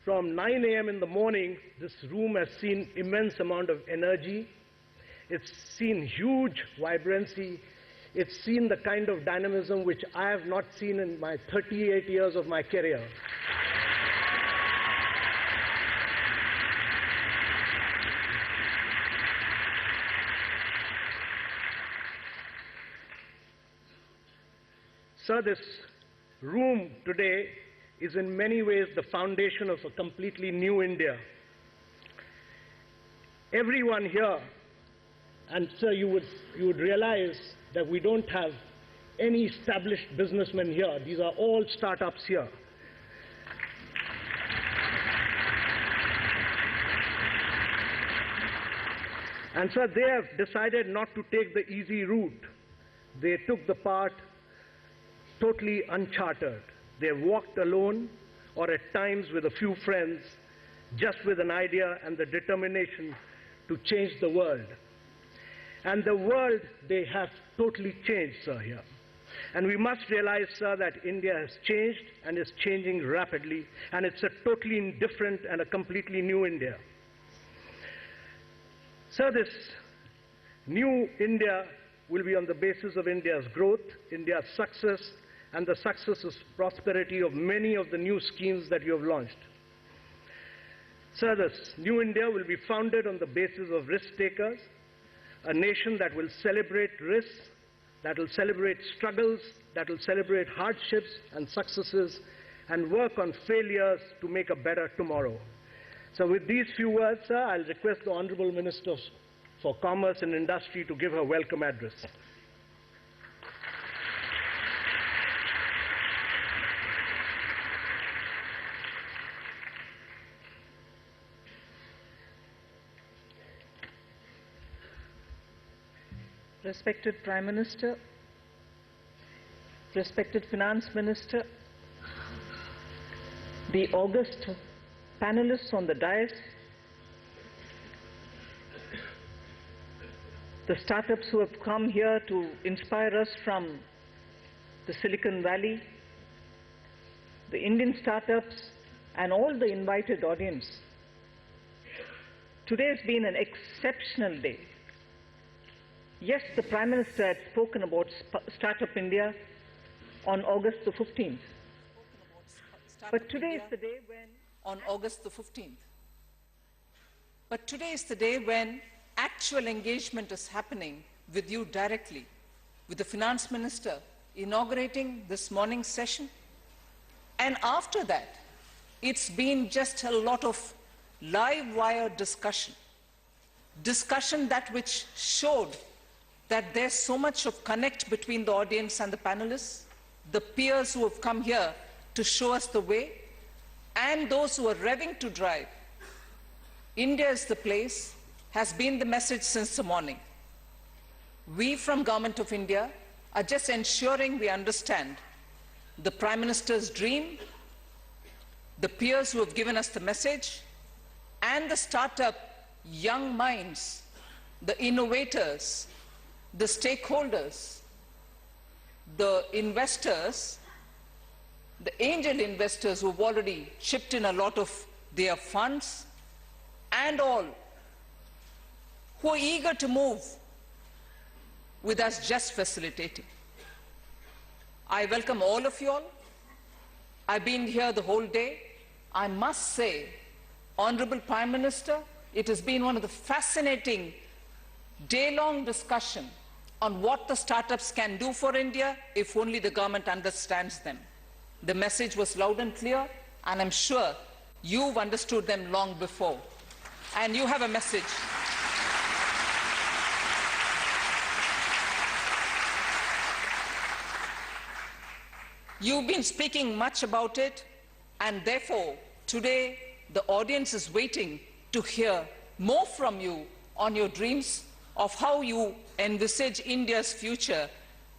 From 9 a.m. in the morning, this room has seen immense amount of energy. It's seen huge vibrancy. It's seen the kind of dynamism which I have not seen in my 38 years of my career. Sir, this room today is in many ways the foundation of a completely new India. Everyone here, and sir, you would realize that we don't have any established businessmen here. These are all startups here. And sir, they have decided not to take the easy route. They took the path totally uncharted. They walked alone, or at times with a few friends, just with an idea and the determination to change the world. And the world, they have totally changed, sir, here. And we must realize, sir, that India has changed and is changing rapidly, and it's a totally different and a completely new India. Sir, this new India will be on the basis of India's growth, India's success, and the success and prosperity of many of the new schemes that you have launched. Sir, this new India will be founded on the basis of risk-takers, a nation that will celebrate risks, that will celebrate struggles, that will celebrate hardships and successes, and work on failures to make a better tomorrow. So with these few words, sir, I'll request the Honorable Minister for Commerce and Industry to give her welcome address. Respected Prime Minister, respected Finance Minister, the august panelists on the dais, the startups who have come here to inspire us from the Silicon Valley, the Indian startups, and all the invited audience. Today has been an exceptional day. Yes, the Prime Minister had spoken about Startup India on August the 15th. But today is the day when... On August the 15th. But today is the day when actual engagement is happening with you directly, with the Finance Minister inaugurating this morning's session. And after that, it's been just a lot of live wire discussion that which showed that there's so much of connect between the audience and the panelists, the peers who have come here to show us the way, and those who are revving to drive. India is the place, has been the message since the morning. We from Government of India are just ensuring we understand the Prime Minister's dream, the peers who have given us the message, and the startup young minds, the innovators, the stakeholders, the investors, the angel investors who have already chipped in a lot of their funds, and all who are eager to move with us just facilitating. I welcome all of you all. I've been here the whole day. I must say, Honorable Prime Minister, it has been one of the fascinating day-long discussion on what the startups can do for India if only the government understands them. The message was loud and clear, and I'm sure you've understood them long before. And you have a message. You've been speaking much about it, and therefore, today, the audience is waiting to hear more from you on your dreams of how you envisage India's future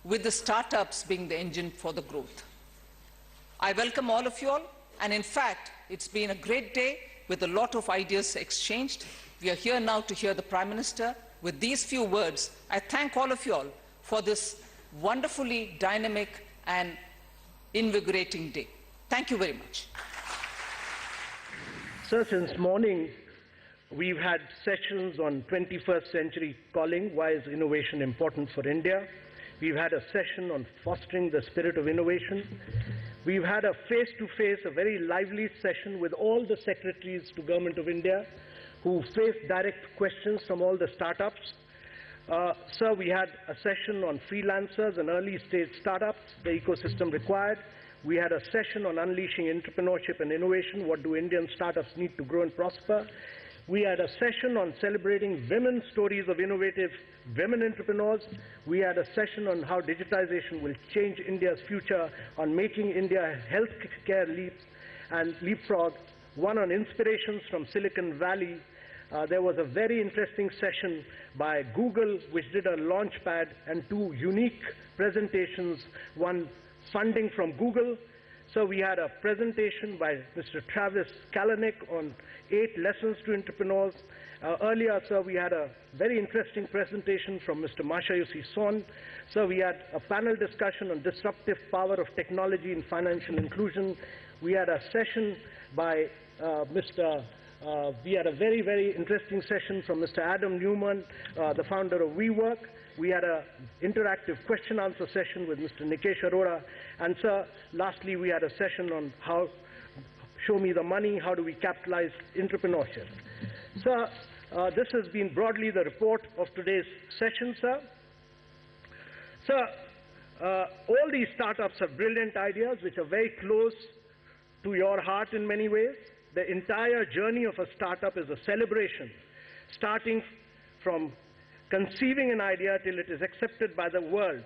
with the startups being the engine for the growth. I welcome all of you all, and in fact, it's been a great day with a lot of ideas exchanged. We are here now to hear the Prime Minister. With these few words, I thank all of you all for this wonderfully dynamic and invigorating day. Thank you very much. Sir, since morning, we've had sessions on 21st century calling, why is innovation important for India? We've had a session on fostering the spirit of innovation. We've had a face-to-face, a very lively session with all the secretaries to Government of India who faced direct questions from all the startups. Sir, we had a session on freelancers and early-stage startups, the ecosystem required. We had a session on unleashing entrepreneurship and innovation. What do Indian startups need to grow and prosper? We had a session on celebrating women's stories of innovative women entrepreneurs. We had a session on how digitization will change India's future, on making India healthcare leapfrog. One on inspirations from Silicon Valley. There was a very interesting session by Google, which did a launchpad, and two unique presentations, one funding from Google. So we had a presentation by Mr. Travis Kalanick on 8 lessons to entrepreneurs. Earlier, sir, we had a very interesting presentation from Mr. Mashayusi Son. So we had a panel discussion on disruptive power of technology in financial inclusion. We had a session by we had a very, very interesting session from Mr. Adam Newman, the founder of WeWork. We had an interactive question-answer session with Mr. Nikesh Arora. And, sir, lastly, we had a session on how, show me the money, how do we capitalize entrepreneurship. Sir, this has been broadly the report of today's session, sir. Sir, all these startups have brilliant ideas which are very close to your heart in many ways. The entire journey of a startup is a celebration, starting from conceiving an idea till it is accepted by the world.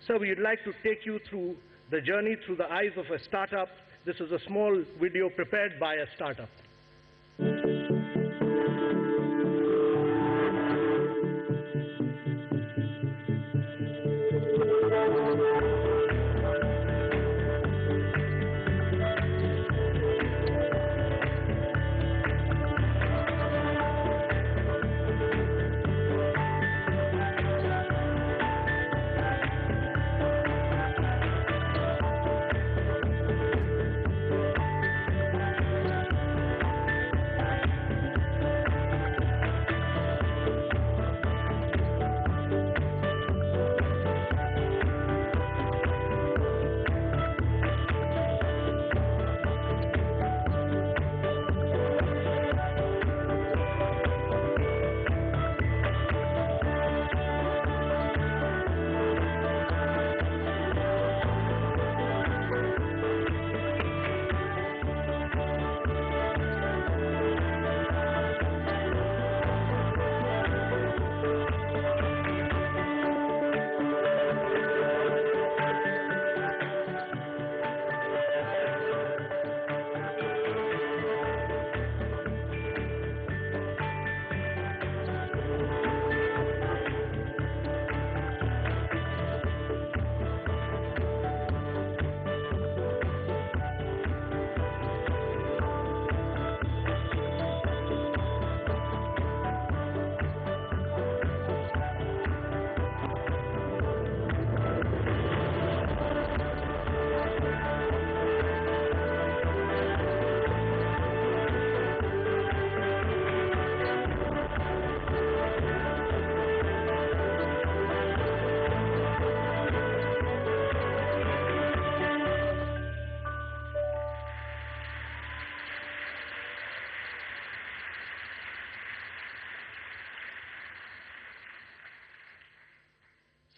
So we would like to take you through the journey through the eyes of a startup. This is a small video prepared by a startup.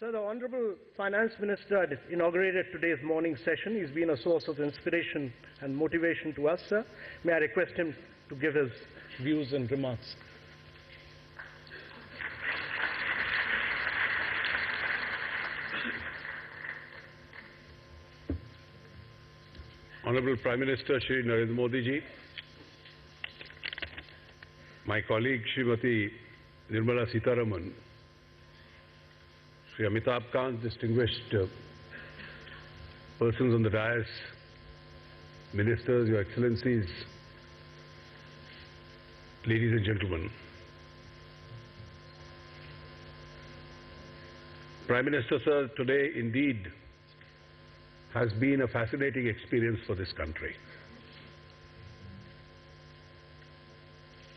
So the Honorable Finance Minister had inaugurated today's morning session. He's been a source of inspiration and motivation to us, sir. May I request him to give his views and remarks. Honorable Prime Minister Shri Narendra Modi ji, my colleague Srimati Nirmala Sitharaman, Shri Amitabh Kant, distinguished persons on the dais, ministers, Your Excellencies, ladies and gentlemen. Prime Minister, sir, today indeed has been a fascinating experience for this country.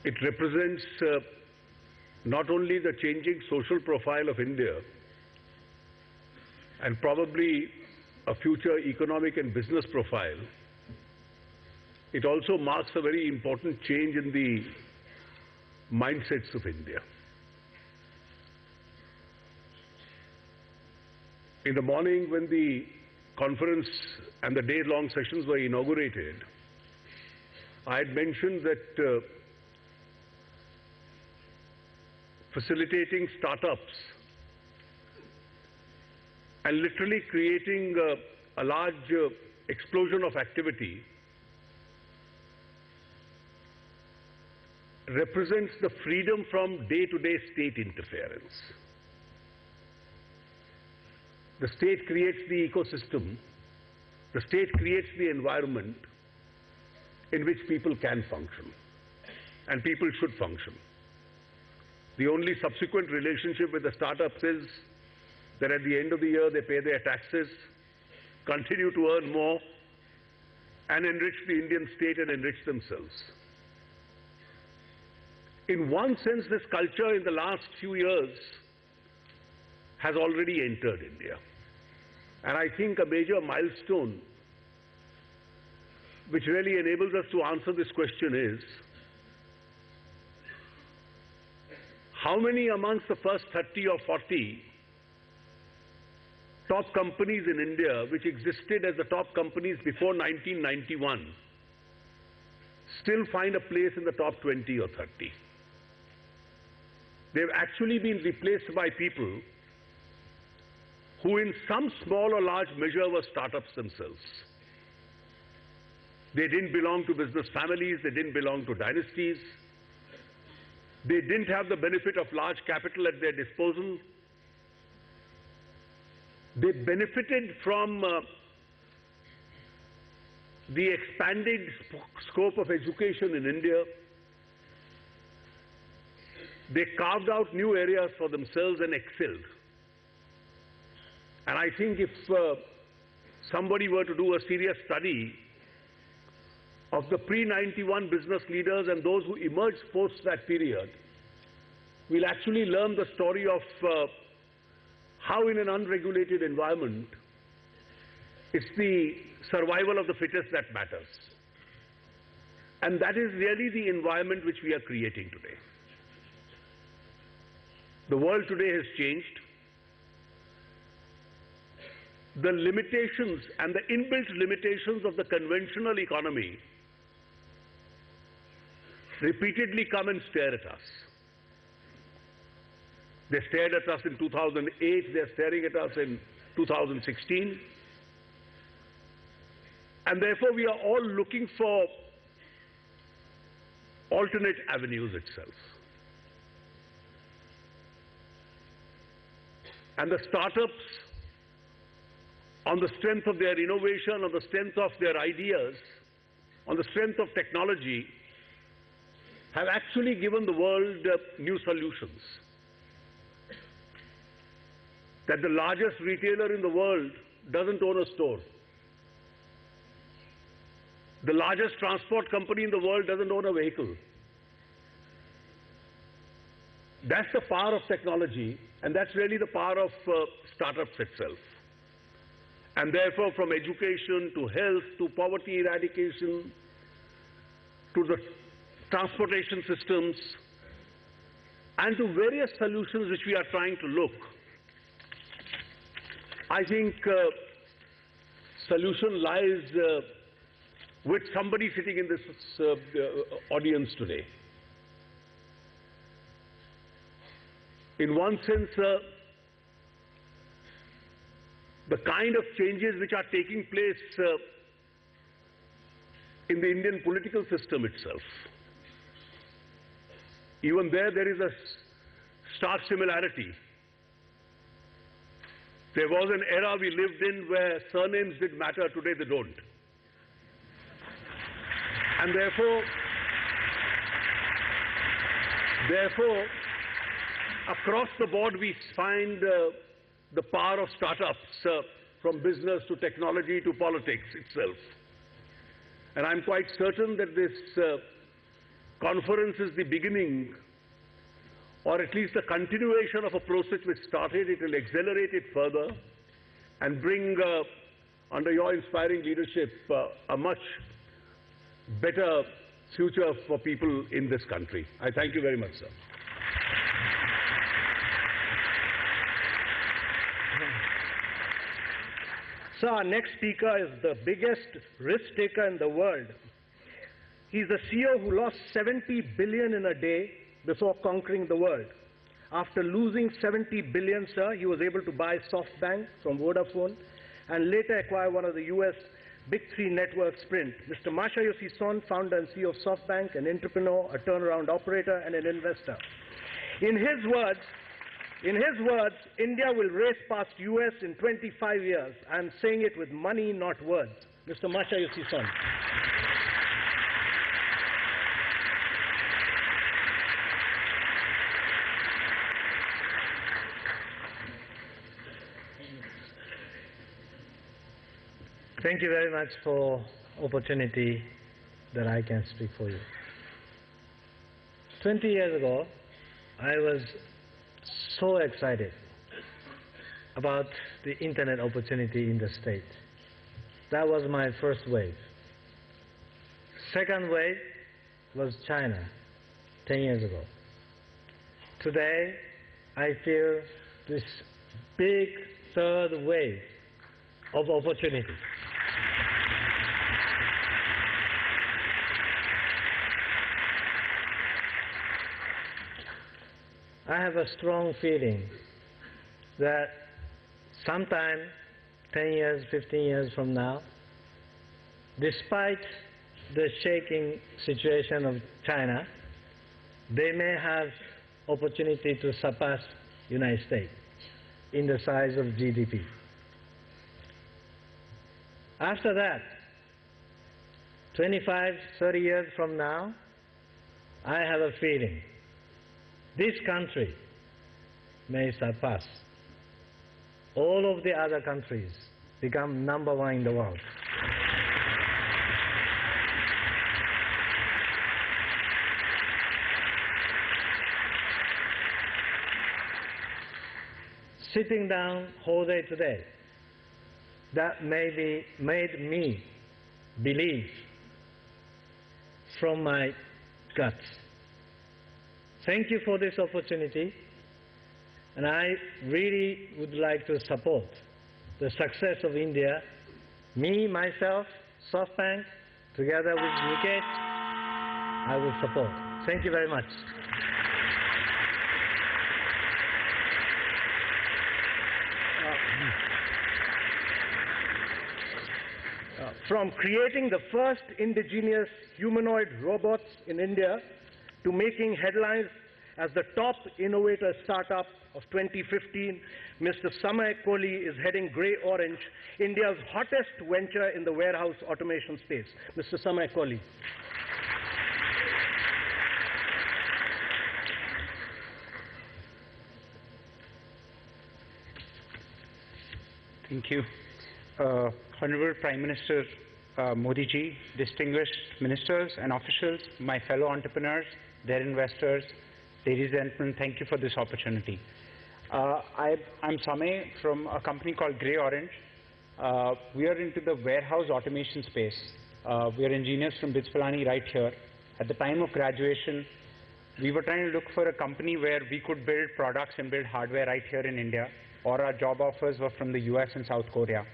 It represents not only the changing social profile of India and probably a future economic and business profile, it also marks a very important change in the mindsets of India. In the morning when the conference and the day-long sessions were inaugurated, I had mentioned that facilitating startups and literally creating a large explosion of activity represents the freedom from day-to-day state interference. The state creates the ecosystem, the state creates the environment in which people can function, and people should function. The only subsequent relationship with the startups is that at the end of the year they pay their taxes, continue to earn more, and enrich the Indian state and enrich themselves. In one sense, this culture in the last few years has already entered India. And I think a major milestone which really enables us to answer this question is, how many amongst the first 30 or 40 top companies in India, which existed as the top companies before 1991, still find a place in the top 20 or 30? They've actually been replaced by people who in some small or large measure were startups themselves. They didn't belong to business families, they didn't belong to dynasties, they didn't have the benefit of large capital at their disposal. They benefited from the expanded scope of education in India. They carved out new areas for themselves and excelled. And I think if somebody were to do a serious study of the pre-91 business leaders and those who emerged post that period, we'll actually learn the story of how in an unregulated environment, it's the survival of the fittest that matters. And that is really the environment which we are creating today. The world today has changed. The limitations and the inbuilt limitations of the conventional economy repeatedly come and stare at us. They stared at us in 2008, they're staring at us in 2016. And therefore we are all looking for alternate avenues itself. And the startups, on the strength of their innovation, on the strength of their ideas, on the strength of technology, have actually given the world new solutions. That the largest retailer in the world doesn't own a store. The largest transport company in the world doesn't own a vehicle. That's the power of technology, and that's really the power of startups itself. And therefore, from education to health to poverty eradication to the transportation systems and to various solutions which we are trying to look, I think solution lies with somebody sitting in this audience today. In one sense, the kind of changes which are taking place in the Indian political system itself, even there is a stark similarity. There was an era we lived in where surnames did matter, today they don't. And therefore, across the board we find the power of startups, from business to technology to politics itself. And I'm quite certain that this conference is the beginning, or at least the continuation of a process which started. It will accelerate it further and bring, under your inspiring leadership, a much better future for people in this country. I thank you very much, sir. So our next speaker is the biggest risk taker in the world. He's the CEO who lost 70 billion in a day before conquering the world. After losing 70 billion, sir, he was able to buy SoftBank from Vodafone and later acquire one of the US Big Three networks, Sprint. Mr. Masayoshi Son, founder and CEO of SoftBank, an entrepreneur, a turnaround operator, and an investor. In his words, India will race past US in 25 years. I'm saying it with money, not words. Mr. Masayoshi Son. Thank you very much for opportunity that I can speak for you. 20 years ago, I was so excited about the internet opportunity in the state. That was my first wave. Second wave was China 10 years ago. Today, I feel this big third wave of opportunity. I have a strong feeling that sometime 10 years, 15 years from now, despite the shaking situation of China, they may have opportunity to surpass United States in the size of GDP. After that, 25, 30 years from now, I have a feeling this country may surpass all of the other countries, become #1 in the world. Sitting down whole day today, that made me believe from my guts. Thank you for this opportunity, and I really would like to support the success of India. Me, myself, SoftBank, together with Niket, I will support. Thank you very much. From creating the first indigenous humanoid robots in India to making headlines as the top innovator startup of 2015, Mr. Samay Kohli is heading Grey Orange, India's hottest venture in the warehouse automation space. Mr. Samay Kohli. Thank you. Honorable Prime Minister Modi ji, distinguished ministers and officials, my fellow entrepreneurs, their investors, ladies and gentlemen, thank you for this opportunity. I'm Samay from a company called Grey Orange. We are into the warehouse automation space. We are engineers from BITS Pilani right here. At the time of graduation, we were trying to look for a company where we could build products and build hardware right here in India, or our job offers were from the US and South Korea.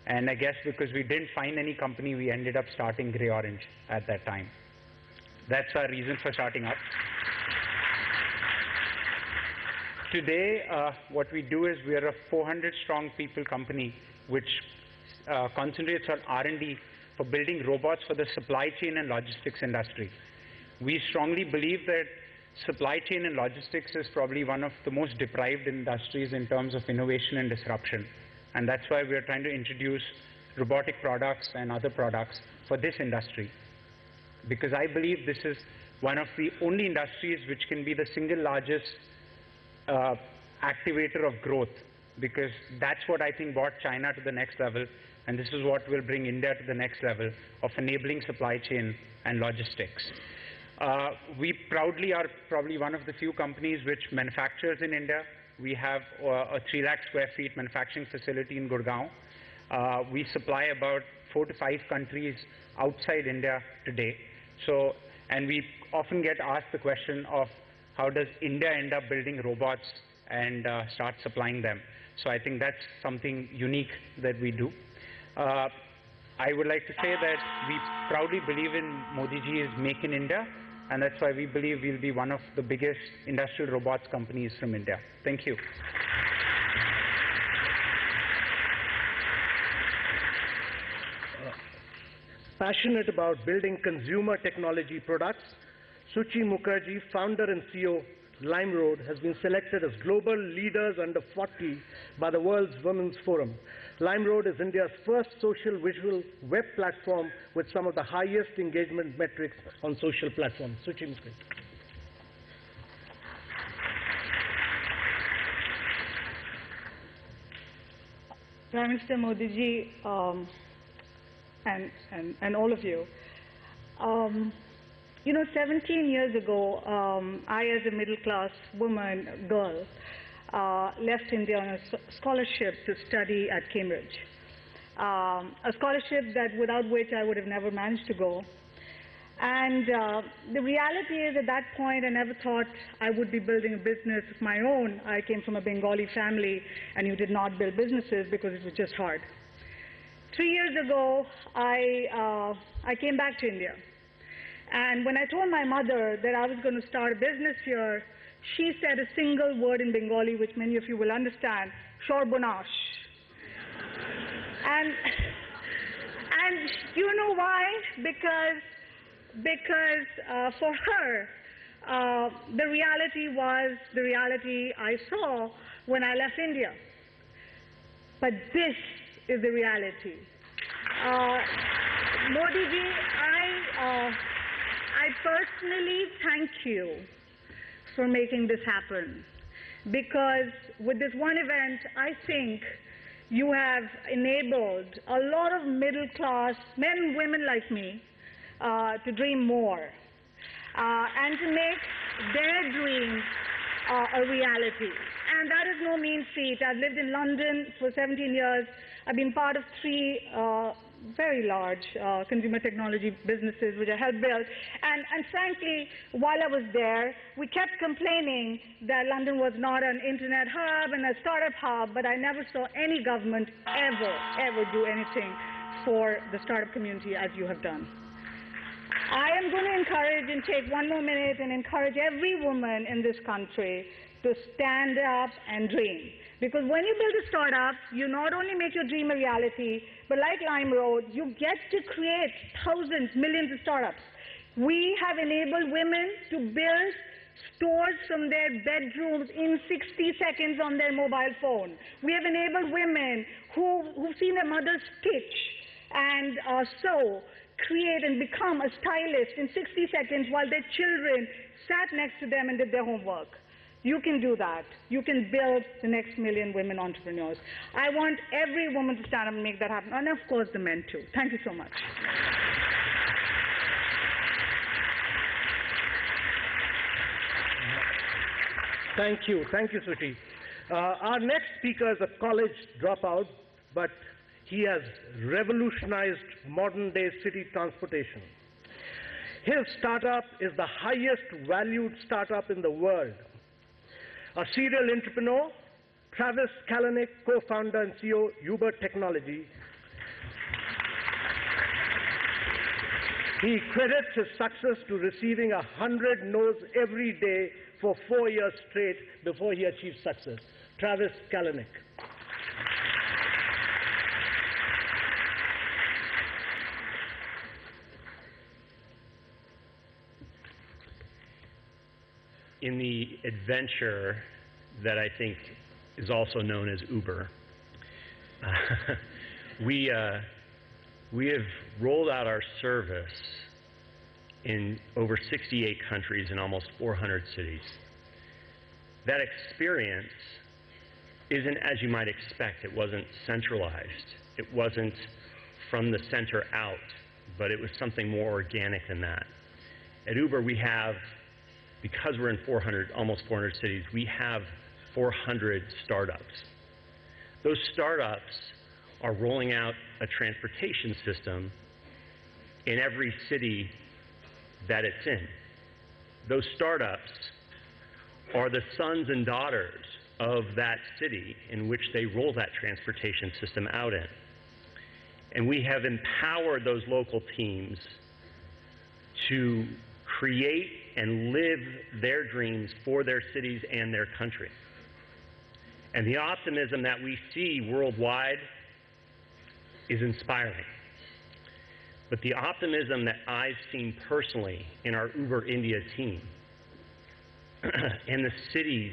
And I guess because we didn't find any company, we ended up starting Grey Orange at that time. That's our reason for starting up. Today, what we do is we are a 400-strong people company which concentrates on R&D for building robots for the supply chain and logistics industry. We strongly believe that supply chain and logistics is probably one of the most deprived industries in terms of innovation and disruption. And that's why we are trying to introduce robotic products and other products for this industry. Because I believe this is one of the only industries which can be the single largest activator of growth, because that's what I think brought China to the next level, and this is what will bring India to the next level of enabling supply chain and logistics. We proudly are probably one of the few companies which manufactures in India. We have a 3 lakh square feet manufacturing facility in Gurgaon. We supply about 4 to 5 countries outside India today. So, and we often get asked the question of how does India end up building robots and start supplying them. So I think that's something unique that we do. I would like to say that we proudly believe in Modi ji's Make in India, and that's why we believe we'll be one of the biggest industrial robots companies from India. Thank you. Passionate about building consumer technology products, Suchi Mukherjee, founder and CEO, LimeRoad, has been selected as Global Leaders Under 40 by the World's Women's Forum. LimeRoad is India's first social visual web platform with some of the highest engagement metrics on social platforms. Suchi Mukherjee. Prime Minister Modi ji, and all of you. You know, 17 years ago, I, as a middle-class woman, girl, left India on a scholarship to study at Cambridge. A scholarship that without which I would have never managed to go. And the reality is, at that point, I never thought I would be building a business of my own. I came from a Bengali family, and you did not build businesses because it was just hard. 3 years ago, I came back to India. And when I told my mother that I was going to start a business here, she said a single word in Bengali, which many of you will understand, Shorbonash. And you know why? Because for her, the reality was the reality I saw when I left India. But this is the reality. Modi ji, I personally thank you for making this happen, because with this one event, I think you have enabled a lot of middle-class men and women like me to dream more and to make their dreams a reality. And that is no mean feat. I've lived in London for 17 years. I've been part of 3 very large consumer technology businesses which I helped build. And frankly, while I was there, we kept complaining that London was not an internet hub and a startup hub, but I never saw any government ever do anything for the startup community as you have done. I am going to encourage and take 1 more minute and encourage every woman in this country to stand up and dream. Because when you build a startup, you not only make your dream a reality, but like LimeRoad, you get to create thousands, millions of startups. We have enabled women to build stores from their bedrooms in 60 seconds on their mobile phone. We have enabled women who've seen their mothers stitch and sew, create and become a stylist in 60 seconds while their children sat next to them and did their homework. You can do that. You can build the next million women entrepreneurs. I want every woman to stand up and make that happen, and of course the men too. Thank you so much. Thank you, Suchi. Our next speaker is a college dropout, but he has revolutionized modern-day city transportation. His startup is the highest valued startup in the world. A serial entrepreneur, Travis Kalanick, co-founder and CEO, Uber Technology. He credits his success to receiving 100 no's every day for 4 years straight before he achieved success. Travis Kalanick. In the adventure that I think is also known as Uber, we have rolled out our service in over 68 countries in almost 400 cities. That experience isn't as you might expect. It wasn't centralized. It wasn't from the center out, but it was something more organic than that. At Uber, we have, because we're in almost 400 cities, we have 400 startups. Those startups are rolling out a transportation system in every city that it's in. Those startups are the sons and daughters of that city in which they roll that transportation system out in. And we have empowered those local teams to create and live their dreams for their cities and their country. And the optimism that we see worldwide is inspiring. But the optimism that I've seen personally in our Uber India team and the city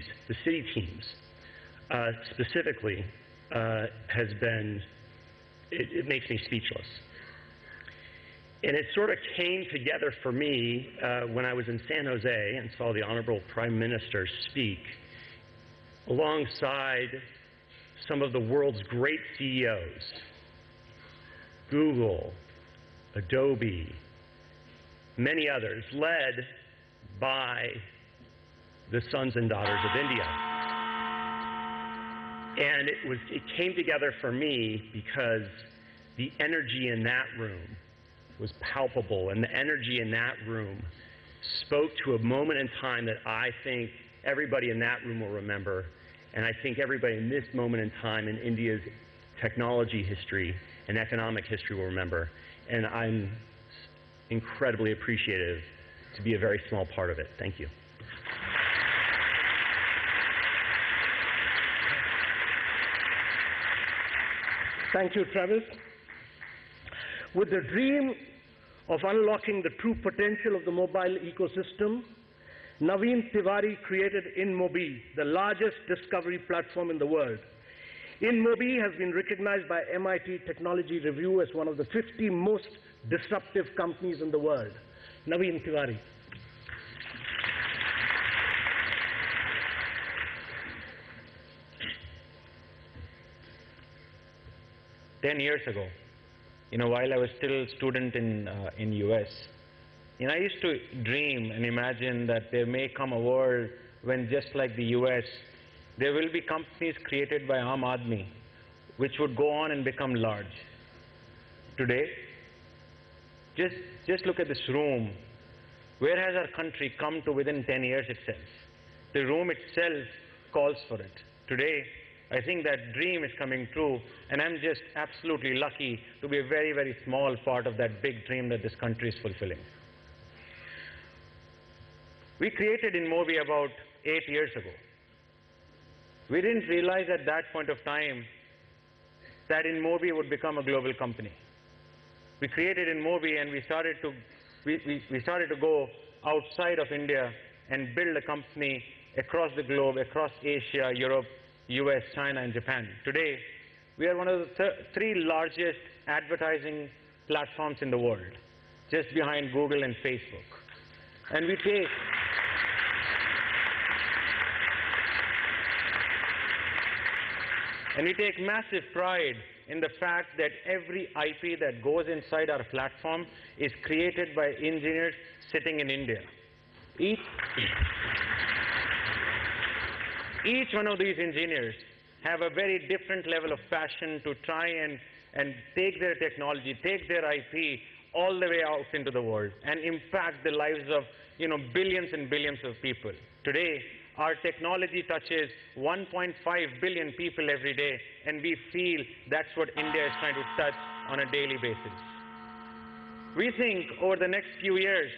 teams specifically has been, it makes me speechless. And it sort of came together for me when I was in San Jose and saw the Honorable Prime Minister speak alongside some of the world's great CEOs, Google, Adobe, many others, led by the sons and daughters of India. And it came together for me because the energy in that room was palpable, and the energy in that room spoke to a moment in time that I think everybody in that room will remember, and I think everybody in this moment in time in India's technology history and economic history will remember. And I'm incredibly appreciative to be a very small part of it. Thank you. Thank you, Travis. With the dream of unlocking the true potential of the mobile ecosystem, Naveen Tiwari created InMobi, the largest discovery platform in the world. InMobi has been recognized by MIT Technology Review as one of the 50 most disruptive companies in the world. Naveen Tiwari. Ten years ago, while I was still a student in US, I used to dream and imagine that there may come a world when, just like the US, there will be companies created by Aam Aadmi which would go on and become large. Today, just look at this room. Where has our country come to within 10 years itself? The room itself calls for it. Today, I think that dream is coming true, and I'm just absolutely lucky to be a very, very small part of that big dream that this country is fulfilling. We created InMobi about 8 years ago. We didn't realize at that point of time that InMobi would become a global company. We created InMobi and we started to go outside of India and build a company across the globe, across Asia, Europe, US, China, and Japan. Today, we are one of the three largest advertising platforms in the world, just behind Google and Facebook. And we take massive pride in the fact that every IP that goes inside our platform is created by engineers sitting in India. Each one of these engineers have a very different level of passion to try and take their technology, take their IP all the way out into the world and impact the lives of billions and billions of people. Today, our technology touches 1.5 billion people every day, and we feel that's what India is trying to touch on a daily basis. We think over the next few years,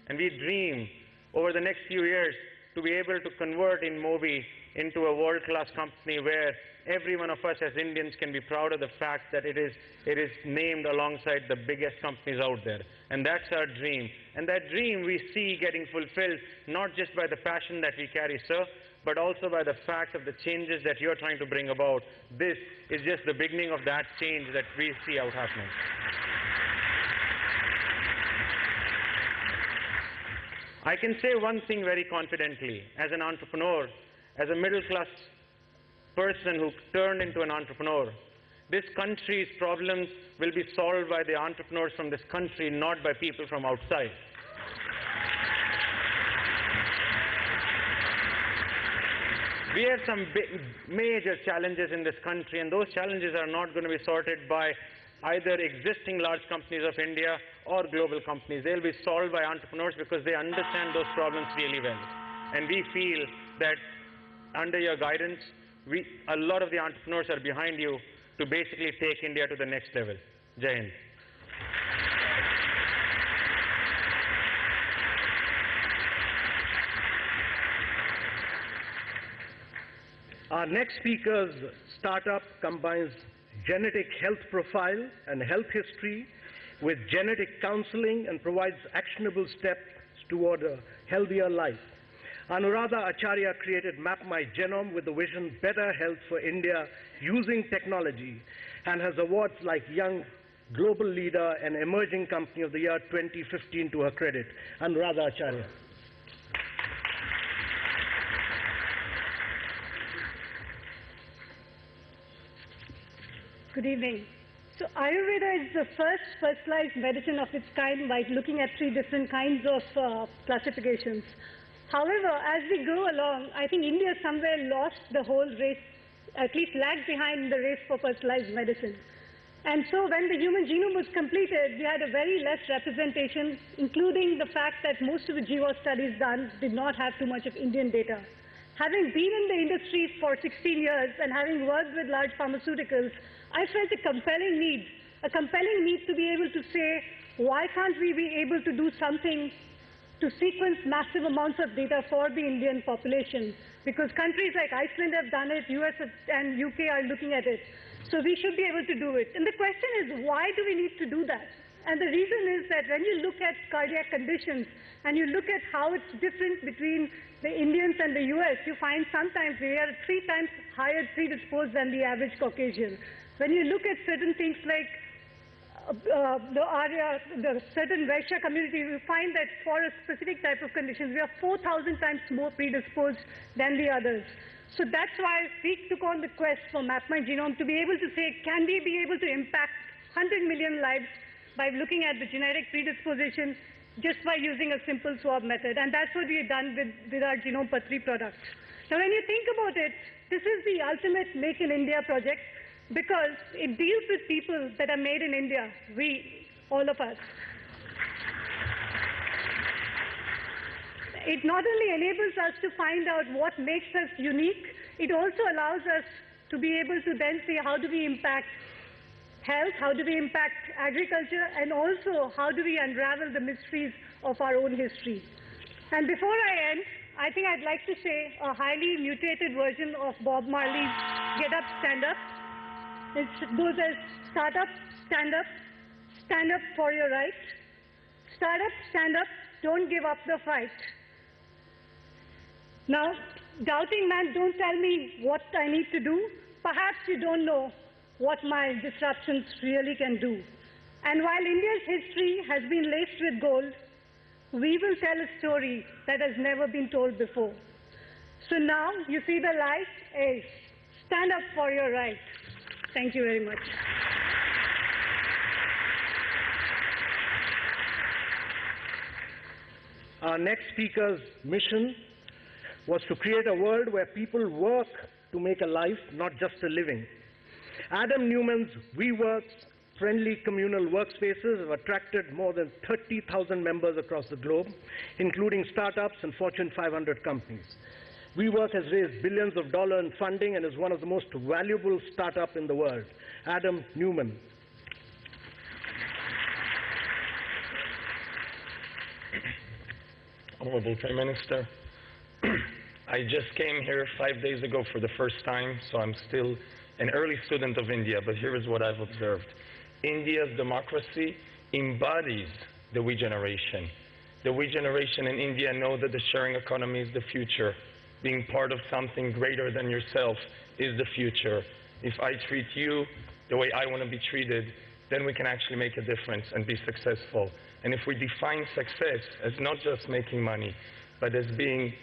and we dream over the next few years to be able to convert InMobi into a world-class company where every one of us as Indians can be proud of the fact that it is named alongside the biggest companies out there. And that's our dream. And that dream we see getting fulfilled not just by the passion that we carry, sir, but also by the fact of the changes that you're trying to bring about. This is just the beginning of that change that we see out happening. I can say one thing very confidently. As an entrepreneur, as a middle-class person who turned into an entrepreneur, this country's problems will be solved by the entrepreneurs from this country, not by people from outside. We have some major challenges in this country, and those challenges are not going to be sorted by either existing large companies of India or global companies. They'll be solved by entrepreneurs because they understand those problems really well. And we feel that under your guidance, a lot of the entrepreneurs are behind you to basically take India to the next level. Jai Hind. Our next speaker's startup combines genetic health profile and health history with genetic counseling and provides actionable steps toward a healthier life. Anuradha Acharya created Map My Genome with the vision better health for India using technology and has awards like Young Global Leader and Emerging Company of the Year 2015 to her credit. Anuradha Acharya. Good evening. So Ayurveda is the first personalized medicine of its kind by looking at 3 different kinds of classifications. However, as we go along, I think India somewhere lost the whole race, at least lagged behind the race for personalized medicine. And so when the human genome was completed, we had a very less representation, including the fact that most of the GWAS studies done did not have too much of Indian data. Having been in the industry for 16 years and having worked with large pharmaceuticals, I felt a compelling need to be able to say, why can't we be able to do something to sequence massive amounts of data for the Indian population? Because countries like Iceland have done it, US and UK are looking at it. So we should be able to do it. And the question is, why do we need to do that? And the reason is that when you look at cardiac conditions and you look at how it's different between the Indians and the US, you find sometimes we are 3 times higher predisposed than the average Caucasian. When you look at certain things like the certain Vaishya community, you find that for a specific type of conditions, we are 4,000 times more predisposed than the others. So that's why we took on the quest for Map My Genome to be able to say, can we be able to impact 100 million lives by looking at the genetic predisposition just by using a simple swab method. And that's what we've done with our Genome Patri product. Now, when you think about it, this is the ultimate Make in India project because it deals with people that are made in India, we, all of us. It not only enables us to find out what makes us unique, it also allows us to be able to then say how do we impact health, how do we impact agriculture, and also how do we unravel the mysteries of our own history. And before I end, I think I'd like to say a highly mutated version of Bob Marley's Get Up, Stand Up. It goes as start up, stand up for your right. Start up, stand up, don't give up the fight. Now, doubting man, don't tell me what I need to do. Perhaps you don't know what my disruptions really can do. And while India's history has been laced with gold, we will tell a story that has never been told before. So now you see the light is stand up for your right. Thank you very much. Our next speaker's mission was to create a world where people work to make a life, not just a living. Adam Newman's WeWork's friendly communal workspaces have attracted more than 30,000 members across the globe, including startups and Fortune 500 companies. WeWork has raised billions of dollars in funding and is one of the most valuable startups in the world. Adam Newman. Honorable Prime Minister, I just came here 5 days ago for the first time, so I'm still an early student of India, but here is what I've observed. India's democracy embodies the we generation. The we generation in India know that the sharing economy is the future. Being part of something greater than yourself is the future. If I treat you the way I want to be treated, then we can actually make a difference and be successful. And if we define success as not just making money, but as being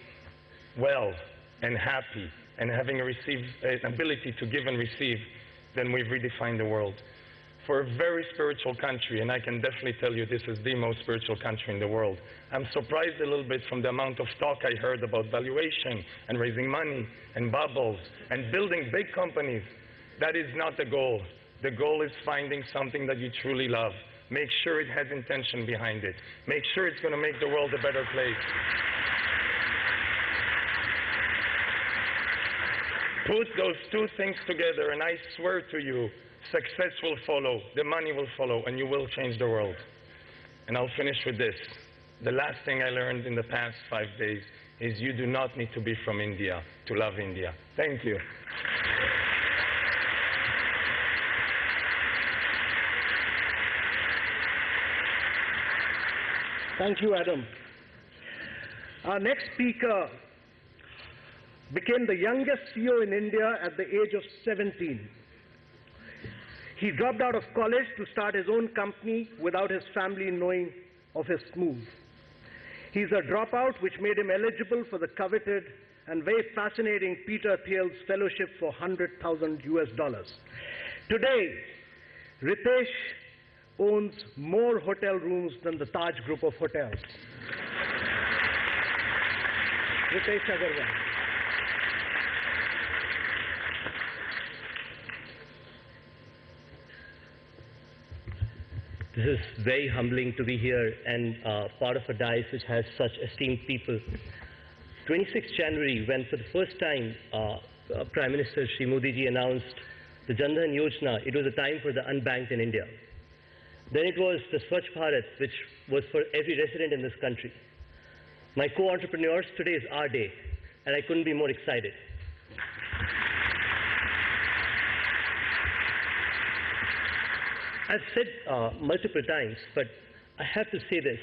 well and happy and having an ability to give and receive, then we've redefined the world. for a very spiritual country, and I can definitely tell you this is the most spiritual country in the world. I'm surprised a little bit from the amount of talk I heard about valuation and raising money and bubbles and building big companies. That is not the goal. The goal is finding something that you truly love. Make sure it has intention behind it. Make sure it's going to make the world a better place. Put those two things together, and I swear to you, success will follow, the money will follow, and you will change the world. And I'll finish with this. The last thing I learned in the past 5 days is you do not need to be from India to love India. Thank you. Thank you, Adam. Our next speaker became the youngest CEO in India at the age of 17. He dropped out of college to start his own company without his family knowing of his move. He's a dropout, which made him eligible for the coveted and very fascinating Peter Thiel's fellowship for $100,000 US. Today, Ritesh owns more hotel rooms than the Taj Group of hotels. Ritesh Agarwal. This is very humbling to be here and part of a dais which has such esteemed people. 26th January, when for the first time Prime Minister Shri Modi ji announced the Jan Dhan Yojana, it was a time for the unbanked in India. Then it was the Swachh Bharat, which was for every resident in this country. My co-entrepreneurs, today is our day, and I couldn't be more excited. I've said multiple times, but I have to say this.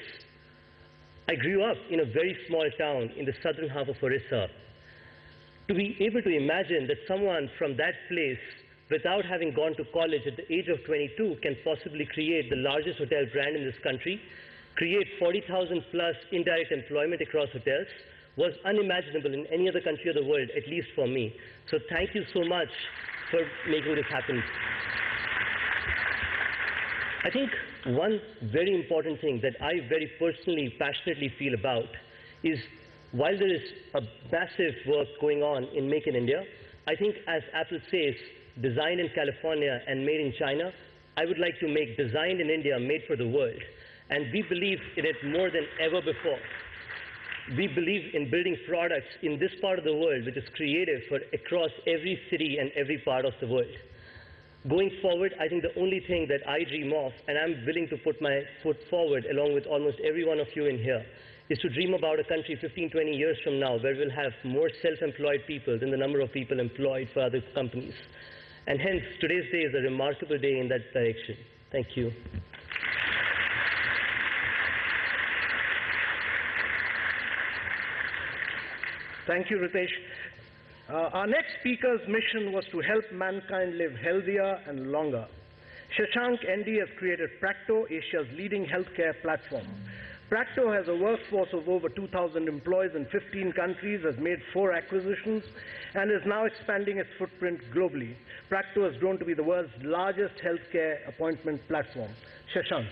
I grew up in a very small town in the southern half of Orissa. To be able to imagine that someone from that place, without having gone to college at the age of 22, can possibly create the largest hotel brand in this country, create 40,000 plus indirect employment across hotels, was unimaginable in any other country of the world, at least for me. So thank you so much for making this happen. I think one very important thing that I very personally, passionately feel about is, while there is a massive work going on in Make in India, I think, as Apple says, designed in California and made in China, I would like to make designed in India, made for the world. And we believe in it more than ever before. We believe in building products in this part of the world which is creative for across every city and every part of the world. Going forward, I think the only thing that I dream of, and I'm willing to put my foot forward along with almost every one of you in here, is to dream about a country 15, 20 years from now where we'll have more self-employed people than the number of people employed for other companies. And hence, today's day is a remarkable day in that direction. Thank you. Thank you, Ritesh. Our next speaker's mission was to help mankind live healthier and longer. Shashank ND has created Practo, Asia's leading healthcare platform. Practo has a workforce of over 2,000 employees in 15 countries, has made 4 acquisitions, and is now expanding its footprint globally. Practo has grown to be the world's largest healthcare appointment platform. Shashank.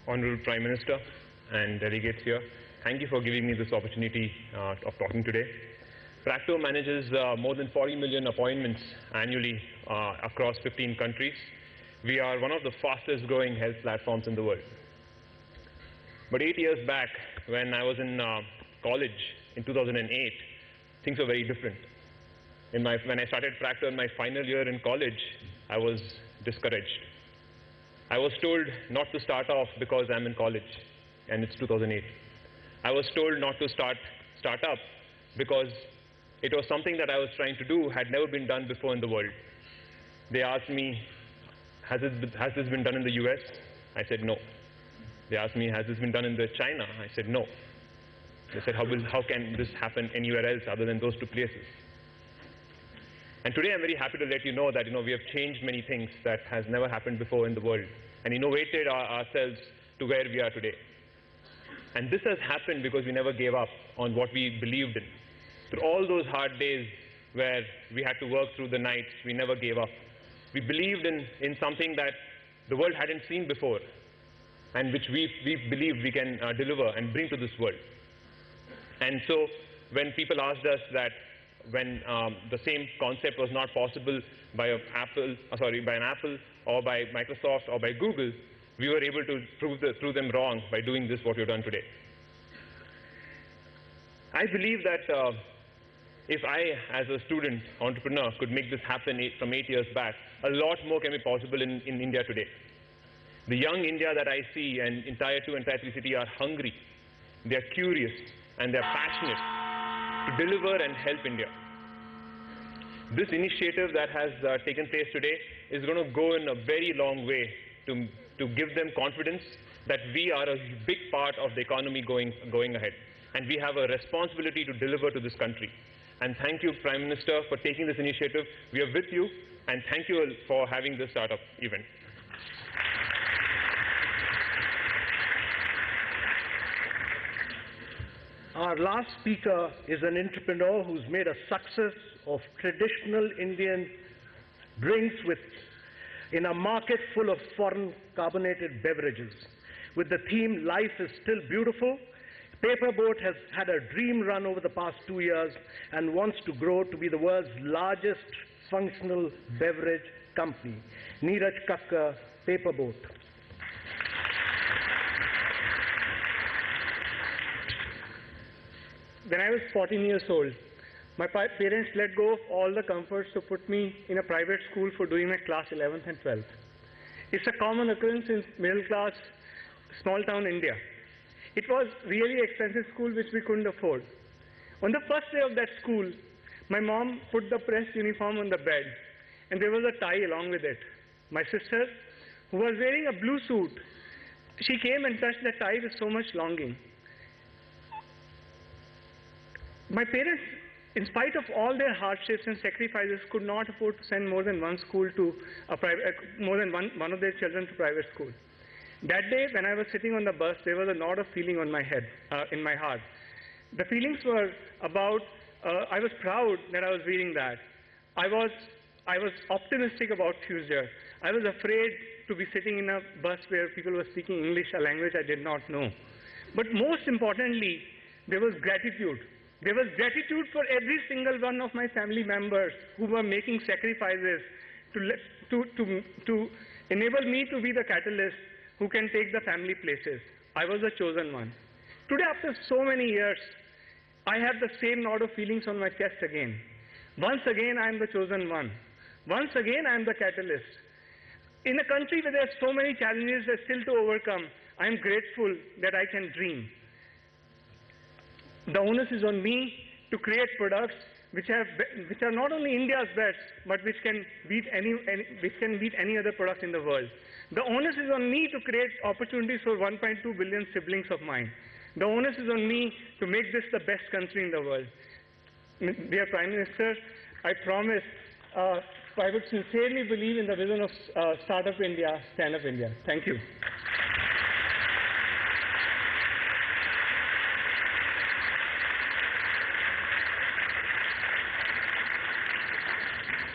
Honorable Prime Minister and delegates here, thank you for giving me this opportunity of talking today. Practo manages more than 40 million appointments annually across 15 countries. We are one of the fastest growing health platforms in the world. But 8 years back, when I was in college in 2008, things were very different. When I started Practo in my final year in college, I was discouraged. I was told not to start off because I'm in college, and it's 2008. I was told not to start up because it was something that I was trying to do, had never been done before in the world. They asked me, has this been done in the US? I said no. They asked me, has this been done in China? I said no. They said, how can this happen anywhere else other than those 2 places? And today I'm very happy to let you know that we have changed many things that has never happened before in the world and innovated ourselves to where we are today. And this has happened because we never gave up on what we believed in. Through all those hard days where we had to work through the nights, we never gave up. We believed in something that the world hadn't seen before, and which we believed we can deliver and bring to this world. And so when people asked us that when the same concept was not possible by an Apple or by Microsoft or by Google, we were able to prove them wrong by doing this, what we've done today. I believe that if I, as a student entrepreneur, could make this happen from 8 years back, a lot more can be possible in India today. The young India that I see and in Tier 2 and Tier 3 city are hungry, they're curious, and they're passionate to deliver and help India. This initiative that has taken place today is going to go in a very long way to give them confidence that we are a big part of the economy going ahead. And we have a responsibility to deliver to this country. And thank you, Prime Minister, for taking this initiative. We are with you, and thank you all for having this startup event. Our last speaker is an entrepreneur who's made a success of traditional Indian drinks in a market full of foreign carbonated beverages. With the theme, Life is Still Beautiful, Paper Boat has had a dream run over the past 2 years and wants to grow to be the world's largest functional beverage company. Neeraj Kakkar, Paper Boat. When I was 14 years old, my parents let go of all the comforts to put me in a private school for doing my class 11th and 12th. It's a common occurrence in middle-class, small-town India. It was really expensive school which we couldn't afford. On the first day of that school, my mom put the pressed uniform on the bed, and there was a tie along with it. My sister, who was wearing a blue suit, she came and touched the tie with so much longing. My parents, in spite of all their hardships and sacrifices, could not afford to send more than one school to more than one of their children to private school. That day, when I was sitting on the bus, there was a lot of feeling on my head, in my heart. The feelings were about, I was proud that I was reading that. I was optimistic about future. I was afraid to be sitting in a bus where people were speaking English, a language I did not know. But most importantly, there was gratitude. There was gratitude for every single one of my family members who were making sacrifices to enable me to be the catalyst who can take the family places. I was the chosen one. Today, after so many years, I have the same lot of feelings on my chest again. Once again, I am the chosen one. Once again, I am the catalyst. In a country where there are so many challenges that still to overcome, I am grateful that I can dream. The onus is on me to create products which are not only India's best, but which can beat any other product in the world. The onus is on me to create opportunities for 1.2 billion siblings of mine. The onus is on me to make this the best country in the world. Dear Prime Minister, I promise I would sincerely believe in the vision of Startup India, Stand Up India. Thank you.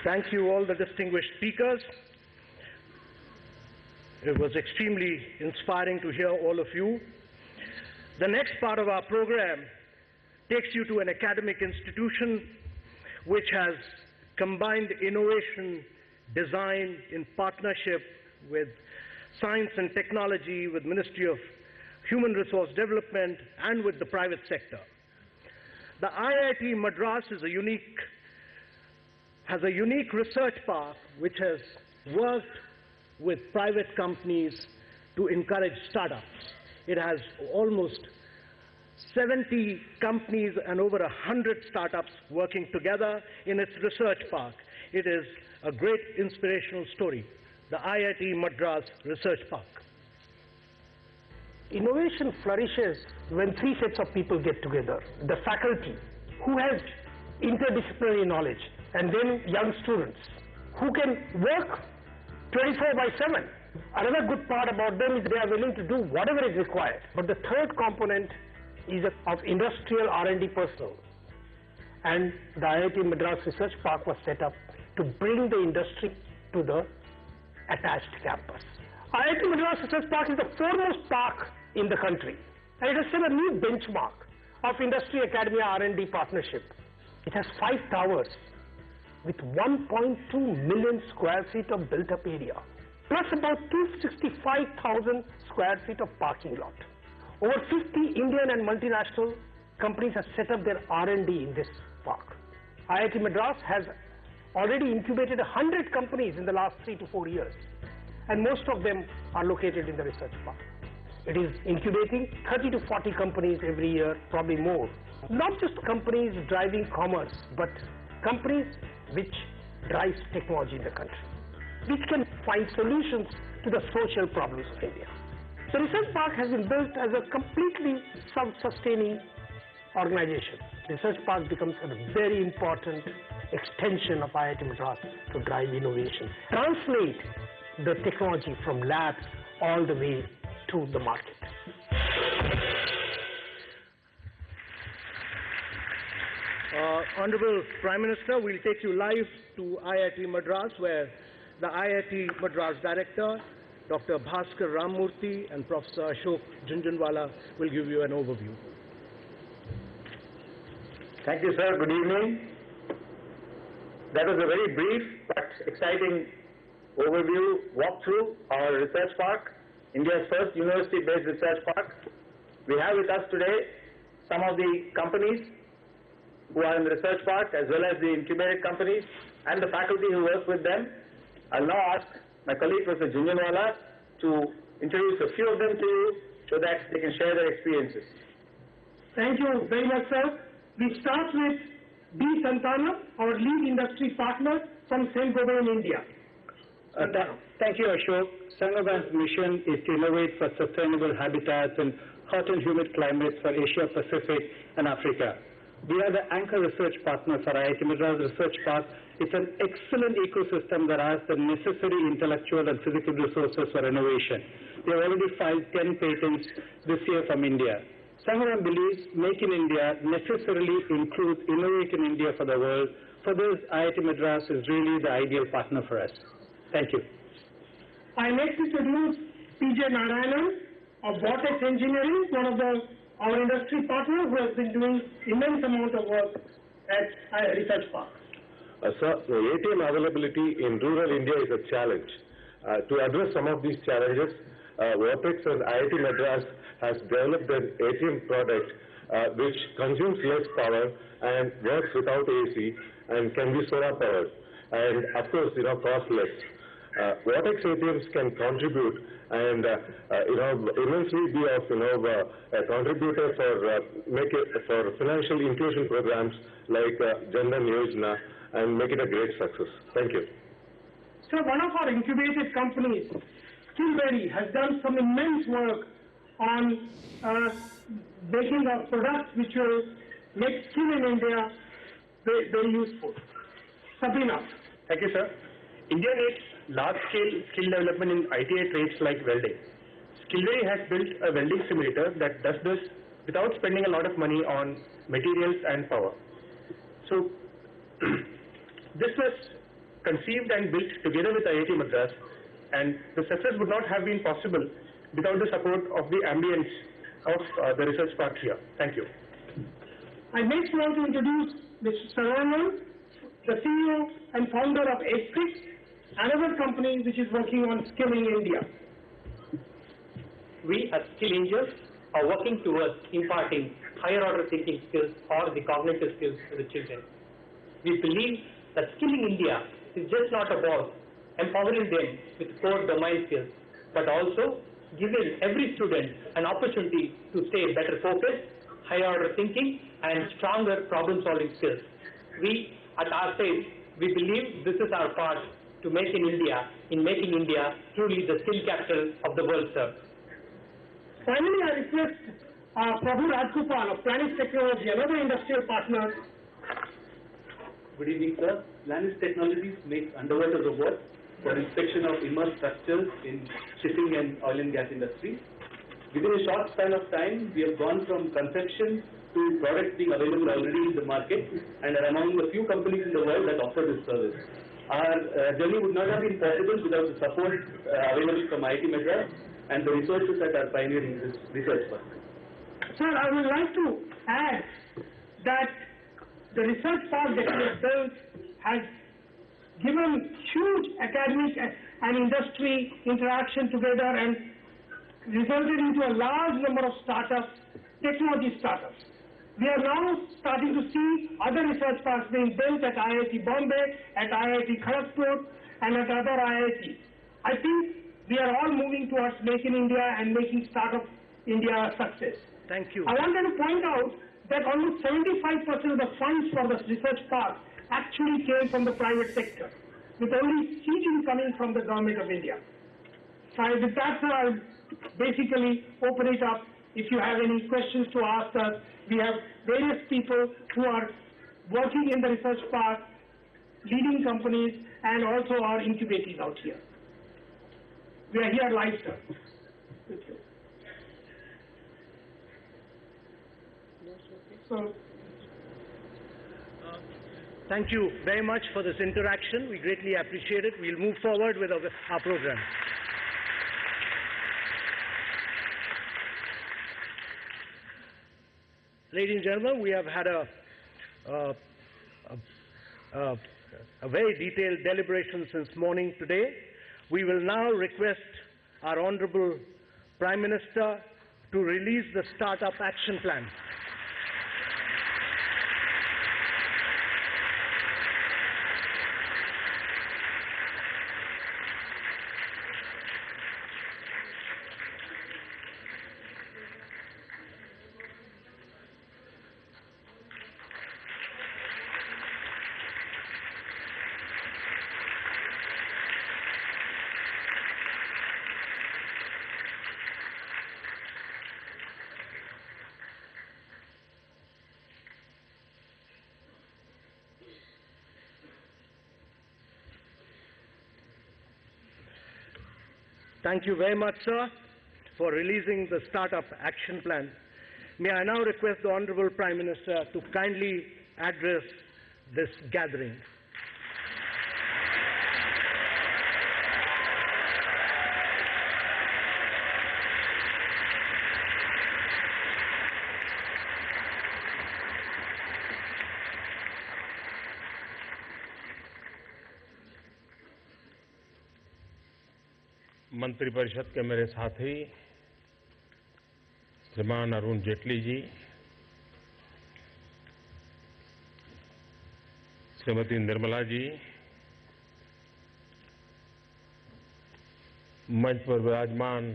Thank you, all the distinguished speakers. It was extremely inspiring to hear all of you. The next part of our program takes you to an academic institution which has combined innovation, design in partnership with science and technology, with Ministry of Human Resource Development, and with the private sector. The IIT Madras has a unique research park which has worked with private companies to encourage startups. It has almost 70 companies and over 100 startups working together in its research park. It is a great inspirational story, the IIT Madras Research Park. Innovation flourishes when three sets of people get together. The faculty, who has interdisciplinary knowledge, and then young students, who can work 24/7 Another good part about them is they are willing to do whatever is required. But the third component is of industrial R&D personnel. And the IIT Madras Research Park was set up to bring the industry to the attached campus. IIT Madras Research Park is the foremost park in the country, and it has set a new benchmark of industry-academia R&D partnership. It has 5 towers with 1.2 million square feet of built-up area, plus about 265,000 square feet of parking lot. Over 50 Indian and multinational companies have set up their R&D in this park. IIT Madras has already incubated 100 companies in the last 3 to 4 years, and most of them are located in the research park. It is incubating 30 to 40 companies every year, probably more. Not just companies driving commerce, but companies which drive technology in the country, which can find solutions to the social problems of India. The research park has been built as a completely self-sustaining organization. The research park becomes a very important extension of IIT Madras to drive innovation, translate the technology from labs all the way to the market. Honorable Prime Minister, we'll take you live to IIT Madras, where the IIT Madras Director, Dr. Bhaskar Ramamurthy and Professor Ashok Jhunjhunwala will give you an overview. Thank you, sir. Good evening. That was a very brief but exciting overview, walkthrough our research park, India's first university-based research park. We have with us today some of the companies who are in the research park, as well as the incubated companies and the faculty who work with them. I'll now ask my colleague, Professor Jhunjhunwala, to introduce a few of them to you so that they can share their experiences. Thank you very much, sir. We start with B. Santana, our lead industry partner from Saint-Gobain in India. Thank you, Ashok. Saint-Gobain's mission is to innovate for sustainable habitats in hot and humid climates for Asia, Pacific, and Africa. We are the anchor research partner for IIT Madras Research Park. It's an excellent ecosystem that has the necessary intellectual and physical resources for innovation. We have already filed 10 patents this year from India. Saint-Gobain believes Make in India necessarily includes Innovate in India for the world. For this, IIT Madras is really the ideal partner for us. Thank you. I next introduce P.J. Narayanan of Vortex Engineering, one of our industry partners who has been doing immense amount of work at our research park. Sir, the ATM availability in rural India is a challenge. To address some of these challenges, Vortex and IIT Madras has developed an ATM product which consumes less power and works without AC and can be solar powered, and of course, cost less. Vortex ATMs can contribute and immensely be of a contributor for financial inclusion programs like Jan Dhan Yojana, and make it a great success. Thank you. So one of our incubated companies, Skillberry, has done some immense work on making a product which will make skill in India very, very useful. Sabrina. Thank you, sir. India needs large-scale skill development in ITI trades like welding. Skillberry has built a welding simulator that does this without spending a lot of money on materials and power. So, this was conceived and built together with IIT Madras, and the success would not have been possible without the support of the ambience of the research park here. Thank you. I next want to introduce Mr. Saravanan, the CEO and founder of Astrix, another company which is working on skilling India. We as skill angels are working towards imparting higher order thinking skills or the cognitive skills to the children. We believe that skilling India is just not about empowering them with core domain skills, but also giving every student an opportunity to stay better focused, higher order thinking, and stronger problem solving skills. We at our side, we believe this is our part to make in India, in making India truly the skill capital of the world, sir. Finally, I request Prabhu Rajgopal of Planis Technology, another industrial partner. Good evening, sir. Planis Technologies makes underwear to robots. for inspection of immersed structures in shipping and oil and gas industry. Within a short span of time, we have gone from conception to products being available already in the market and are among the few companies in the world that offer this service. Our journey would not have been possible without the support available from IIT Madras and the resources that are pioneering this research work. Sir, I would like to add that the research park that we have built has given huge academic and industry interaction together and resulted into a large number of startups, technology startups. We are now starting to see other research parks being built at IIT Bombay, at IIT Kharagpur, and at other IITs. I think we are all moving towards Make in India and making Startup India a success. Thank you. I wanted to point out that almost 75% of the funds for the research park actually came from the private sector, with only seeding coming from the government of India. So with that, sir, I'll basically open it up. If you have any questions to ask us, we have various people who are working in the research park, leading companies, and also our incubators out here. We are here live, sir. Thank you. So, thank you very much for this interaction. We greatly appreciate it. We'll move forward with our program. Ladies and gentlemen, we have had a very detailed deliberation since morning today. We will now request our Honorable Prime Minister to release the Startup Action Plan. Thank you very much, sir, for releasing the Startup Action Plan. May I now request the Honorable Prime Minister to kindly address this gathering. मंत्रिपरिषद के मेरे साथी श्रीमान अरुण जेटली जी, श्रीमती निर्मला जी, मंच पर विराजमान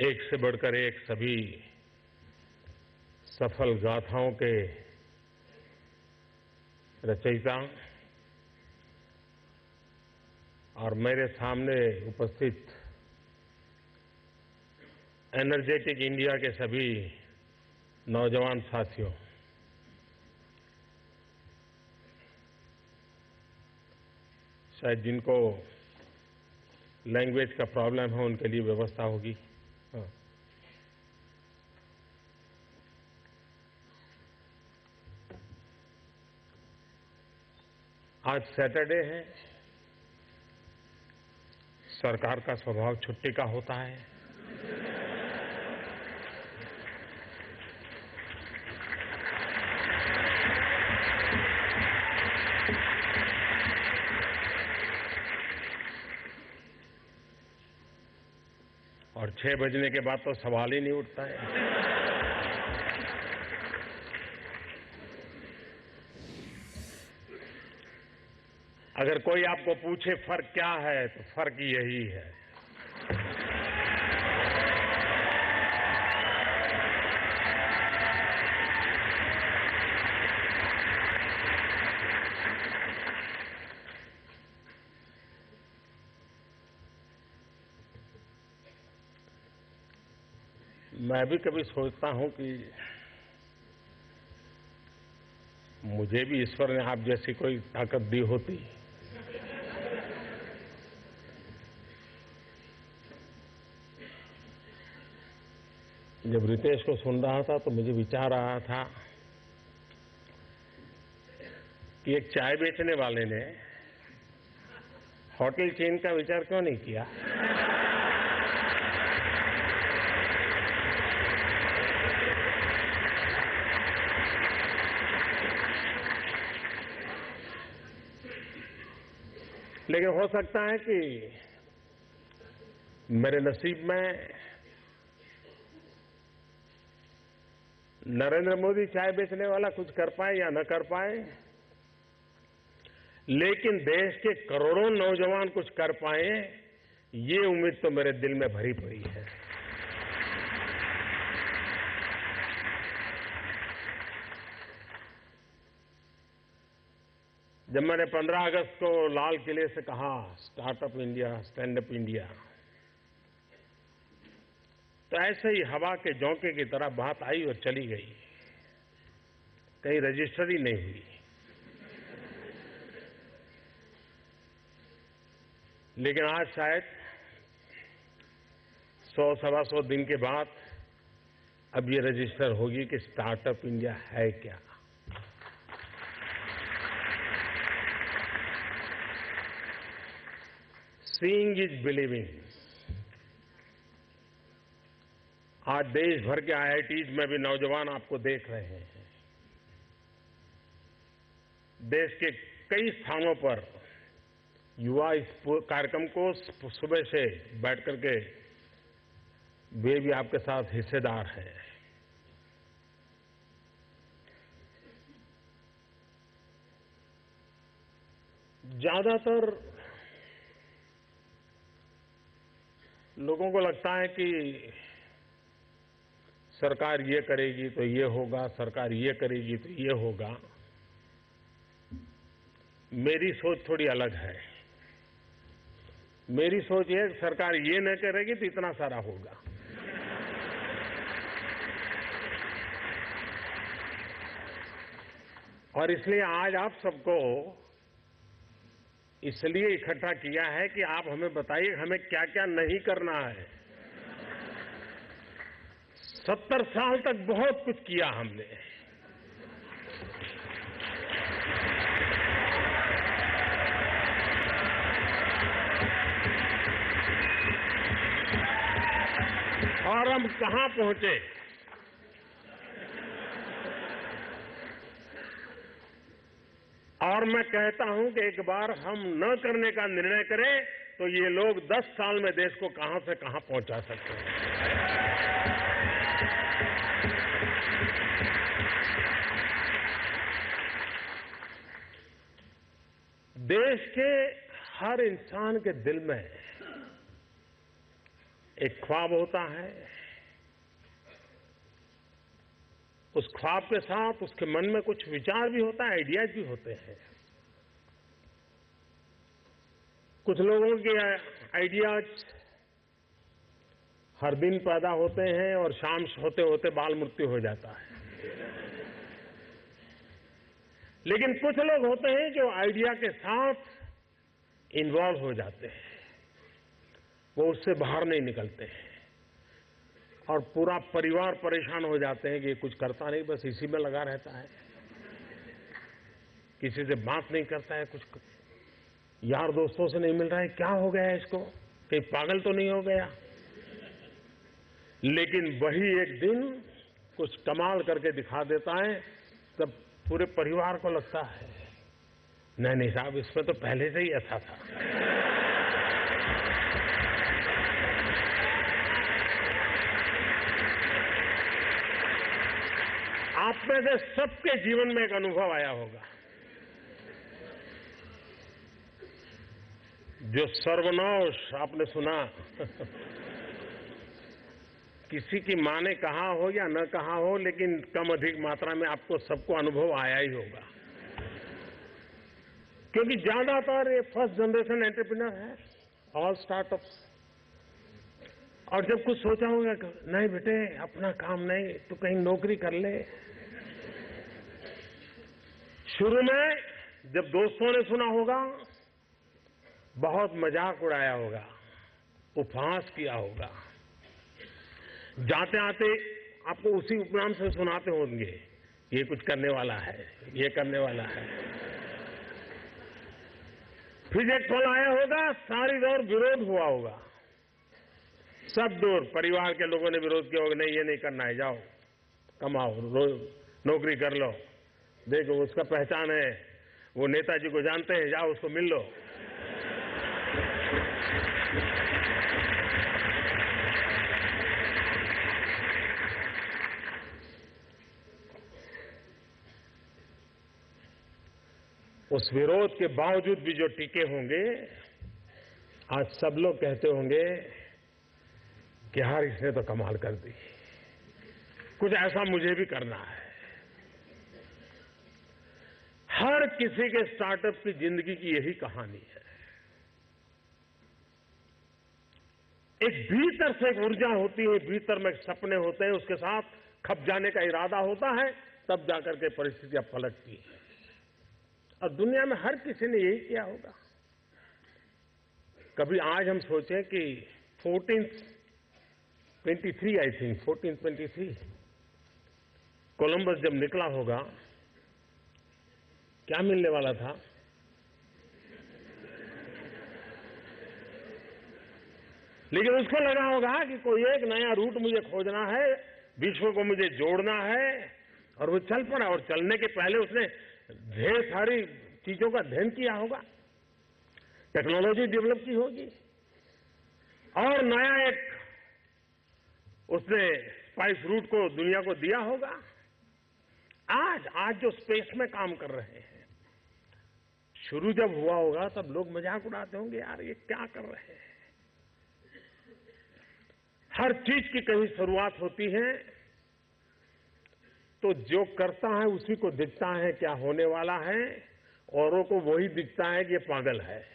एक से बढ़कर एक सभी सफल गाथाओं के रचयिता और मेरे सामने उपस्थित एनर्जेटिक इंडिया के सभी नौजवान साथियों, शायद जिनको लैंग्वेज का प्रॉब्लम है उनके लिए व्यवस्था होगी। आज सैटरडे है, सरकार का स्वभाव छुट्टी का होता है। और 6 बजने के बाद तो सवाल ही नहीं उठता है। अगर कोई आपको पूछे फर्क क्या है, तो फर्क यही है। मैं भी कभी सोचता हूं कि मुझे भी ईश्वर ने आप जैसी कोई ताकत दी होती। जब रितेश को सुन रहा था तो मुझे विचार आ रहा था कि एक चाय बेचने वाले ने होटल चेन का विचार क्यों नहीं किया। लेकिन हो सकता है कि मेरे नसीब में नरेंद्र मोदी चाय बेचने वाला कुछ कर पाए या न कर पाए, लेकिन देश के करोड़ों नौजवान कुछ कर पाए, ये उम्मीद तो मेरे दिल में भरी पड़ी है। जब मैंने 15 अगस्त को लाल किले से कहा startup India, stand up India, तो ऐसे ही हवा के झोंके की तरह बात आई और चली गई, कहीं रजिस्टर ही नहीं हुई। लेकिन आज शायद 100-125 दिन के बाद अब ये रजिस्टर होगी कि स्टार्टअप इंडिया है क्या। Seeing is believing. आज देश भर के आईआईटीज में भी नौजवान आपको देख रहे हैं। देश के कई स्थानों पर युवा इस कार्यक्रम को सुबह से बैठ करके वे भी आपके साथ हिस्सेदार हैं। ज्यादातर लोगों को लगता है कि सरकार ये करेगी तो ये होगा, सरकार ये करेगी तो ये होगा। मेरी सोच थोड़ी अलग है। मेरी सोच ये सरकार ये न करेगी तो इतना सारा होगा। और इसलिए आज आप सबको इसलिए इकट्ठा किया है कि आप हमें बताइए हमें क्या क्या नहीं करना है। 70 साल तक बहुत कुछ किया हमने। और हम कहां पहुंचे। और मैं कहता हूं कि एक बार हम न करने का निर्णय करें तो ये लोग 10 साल में देश को कहां से कहां पहुंचा सकते हैं। देश के हर इंसान के दिल में एक ख्वाब होता है। उस ख्वाब के साथ उसके मन में कुछ विचार भी होता है, आइडियाज भी होते हैं। कुछ लोगों के आइडियाज हर दिन पैदा होते हैं और शाम होते होते बाल मृत्यु हो जाता है। लेकिन कुछ लोग होते हैं जो आइडिया के साथ इन्वॉल्व हो जाते हैं, वो उससे बाहर नहीं निकलते हैं और पूरा परिवार परेशान हो जाते हैं कि ये कुछ करता नहीं, बस इसी में लगा रहता है, किसी से बात नहीं करता है, कुछ यार दोस्तों से नहीं मिल रहा है, क्या हो गया है इसको, कहीं पागल तो नहीं हो गया। लेकिन वही एक दिन कुछ कमाल करके दिखा देता है, तब पूरे परिवार को लगता है नहीं साहब इसमें तो पहले से ही ऐसा था। आप में से सबके जीवन में एक अनुभव आया होगा, जो सर्वनाश आपने सुना किसी की मां ने कहा हो या न कहा हो, लेकिन कम अधिक मात्रा में आपको सबको अनुभव आया ही होगा। क्योंकि ज्यादातर ये फर्स्ट जनरेशन एंटरप्रेन्योर है, ऑल स्टार्टअप्स। और जब कुछ सोचा होगा नहीं बेटे अपना काम नहीं तो कहीं नौकरी कर ले, शुरू में जब दोस्तों ने सुना होगा, बहुत मजाक उड़ाया होगा, उपहास किया होगा। जाते आते आपको उसी उपनाम से सुनाते होंगे, ये कुछ करने वाला है, ये करने वाला है। फिर एक पल आया होगा, सारी दौर विरोध हुआ होगा, सब दूर परिवार के लोगों ने विरोध किया होगा, नहीं ये नहीं करना है, जाओ कमाओ, नौकरी कर लो, देखो उसका पहचान है, वो नेताजी को जानते हैं, जाओ उसको मिल लो। उस विरोध के बावजूद भी जो टिके होंगे, आज सब लोग कहते होंगे कि यार इसने तो कमाल कर दी, कुछ ऐसा मुझे भी करना है। हर किसी के स्टार्टअप की जिंदगी की यही कहानी है। एक भीतर से एक ऊर्जा होती है, भीतर में सपने होते हैं, उसके साथ खप जाने का इरादा होता है, तब जाकर के परिस्थितियां पलटती है। और दुनिया में हर किसी ने यही किया होगा। कभी आज हम सोचें कि 1423 आई थिंक 1423 कोलंबस जब निकला होगा, क्या मिलने वाला था? लेकिन उसको लगा होगा कि कोई एक नया रूट मुझे खोजना है, विश्व को मुझे जोड़ना है, और वो चल पड़ा। और चलने के पहले उसने ढेर सारी चीजों का अध्ययन किया होगा, टेक्नोलॉजी डेवलप की होगी, और नया एक उसने स्पाइस रूट को दुनिया को दिया होगा। आज जो स्पेस में काम कर रहे हैं, शुरू जब हुआ होगा तब लोग मजाक उड़ाते होंगे, यार ये क्या कर रहे हैं। हर चीज की कहीं शुरुआत होती है, तो जो करता है उसी को दिखता है क्या होने वाला है, औरों को वही दिखता है कि ये पागल है।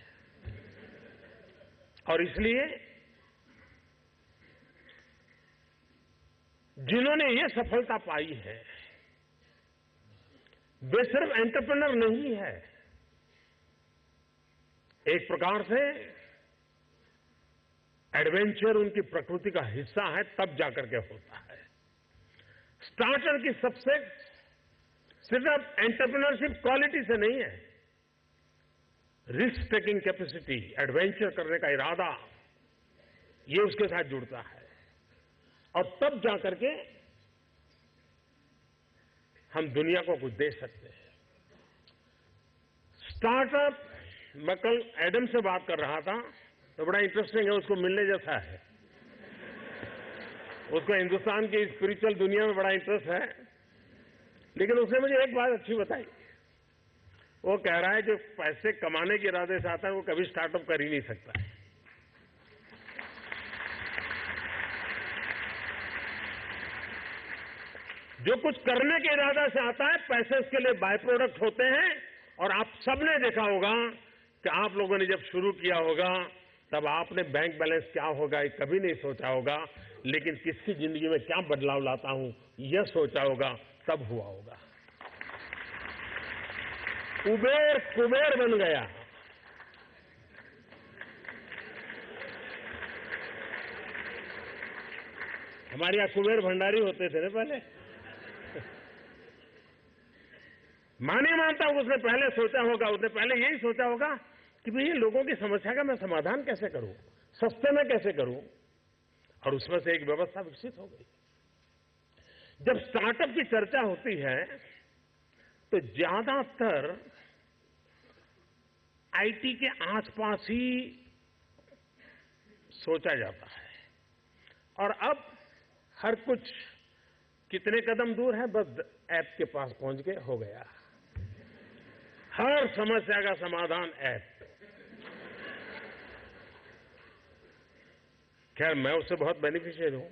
और इसलिए जिन्होंने ये सफलता पाई है, वे सिर्फ एंटरप्रेन्योर नहीं है, एक प्रकार से एडवेंचर उनकी प्रकृति का हिस्सा है, तब जाकर के होता है। स्टार्टर की सबसे सिर्फ एंटरप्रेन्योरशिप क्वालिटी से नहीं है, रिस्क टेकिंग कैपेसिटी, एडवेंचर करने का इरादा, ये उसके साथ जुड़ता है। और तब जाकर के हम दुनिया को कुछ दे सकते हैं। स्टार्टअप, मैं कल एडम से बात कर रहा था, तो बड़ा इंटरेस्टिंग है, उसको मिलने जैसा है। उसको हिंदुस्तान की स्पिरिचुअल दुनिया में बड़ा इंटरेस्ट है, लेकिन उसने मुझे एक बात अच्छी बताई। वो कह रहा है जो पैसे कमाने के इरादे से आता है वो कभी स्टार्टअप कर ही नहीं सकता है। जो कुछ करने के इरादे से आता है, पैसे उसके लिए बाय प्रोडक्ट होते हैं। और आप सबने देखा होगा कि आप लोगों ने जब शुरू किया होगा तब आपने बैंक बैलेंस क्या होगा ये कभी नहीं सोचा होगा, लेकिन किसकी जिंदगी में क्या बदलाव लाता हूं यह सोचा होगा, तब हुआ होगा। कुबेर कुबेर बन गया। हमारे यहां कुबेर भंडारी होते थे ना पहले। माने मानता हूं उसने पहले सोचा होगा, उसने पहले यही सोचा होगा कि भाई लोगों की समस्या का मैं समाधान कैसे करूं, सस्ते में कैसे करूं, और उसमें से एक व्यवस्था विकसित हो गई। जब स्टार्टअप की चर्चा होती है तो ज्यादातर आईटी के आसपास ही सोचा जाता है, और अब हर कुछ कितने कदम दूर है, बस ऐप के पास पहुंच के हो गया। हर समस्या का समाधान ऐप। खैर मैं उससे बहुत बेनिफिशियल हूं,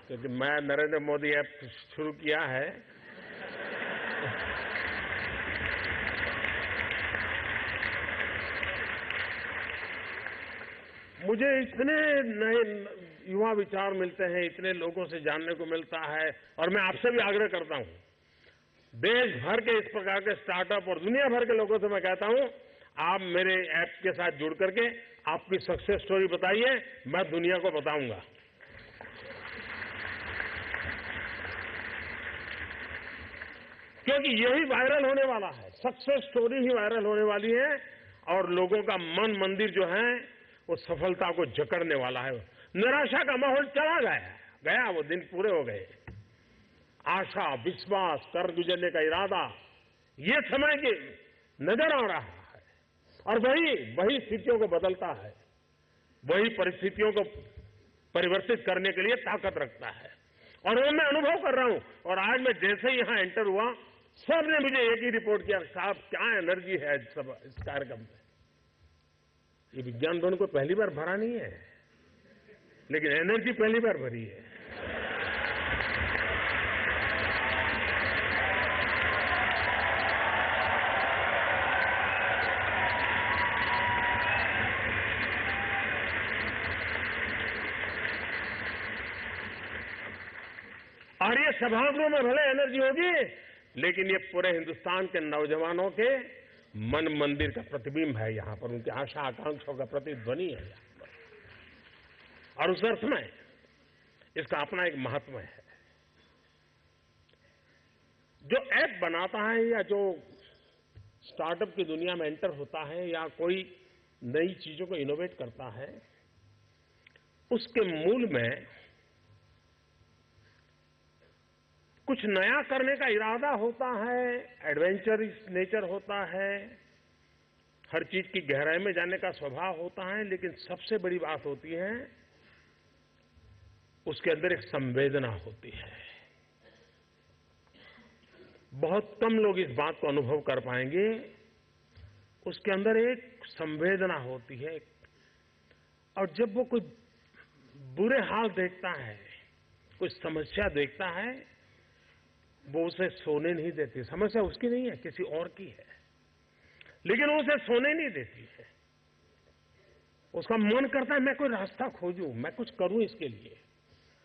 क्योंकि मैं नरेंद्र मोदी ऐप शुरू किया है। मुझे इतने नए युवा विचार मिलते हैं, इतने लोगों से जानने को मिलता है, और मैं आपसे भी आग्रह करता हूं, देश भर के इस प्रकार के स्टार्टअप और दुनिया भर के लोगों से मैं कहता हूं, आप मेरे ऐप के साथ जुड़ करके आपकी सक्सेस स्टोरी बताइए, मैं दुनिया को बताऊंगा। क्योंकि यही वायरल होने वाला है, सक्सेस स्टोरी ही वायरल होने वाली है और लोगों का मन मंदिर जो है वो सफलता को जकड़ने वाला है। निराशा का माहौल चला गया, वो दिन पूरे हो गए। आशा, विश्वास, कर गुजरने का इरादा, ये समय की नजर आ रहा है और वही स्थितियों को बदलता है, वही परिस्थितियों को परिवर्तित करने के लिए ताकत रखता है। और वो मैं अनुभव कर रहा हूं। और आज मैं जैसे ही यहां एंटर हुआ, सबने मुझे एक ही रिपोर्ट किया, साहब क्या एनर्जी है सब इस कार्यक्रम में। ये विज्ञान भवन को पहली बार भरा नहीं है, लेकिन एनर्जी पहली बार भरी है। और ये सभागृह में भले एनर्जी होगी, लेकिन ये पूरे हिंदुस्तान के नौजवानों के मन मंदिर का प्रतिबिंब है यहां पर, उनकी आशा आकांक्षाओं का प्रतिध्वनि है यहां पर। और उस अर्थ में इसका अपना एक महत्व है। जो ऐप बनाता है या जो स्टार्टअप की दुनिया में एंटर होता है या कोई नई चीजों को इनोवेट करता है, उसके मूल में कुछ नया करने का इरादा होता है, एडवेंचरस नेचर होता है, हर चीज की गहराई में जाने का स्वभाव होता है, लेकिन सबसे बड़ी बात होती है उसके अंदर एक संवेदना होती है। बहुत कम लोग इस बात को अनुभव कर पाएंगे। उसके अंदर एक संवेदना होती है, और जब वो कोई बुरे हाल देखता है, कोई समस्या देखता है, वो उसे सोने नहीं देती। समस्या उसकी नहीं है, किसी और की है, लेकिन वो उसे सोने नहीं देती है। उसका मन करता है मैं कोई रास्ता खोजूं, मैं कुछ करूं इसके लिए।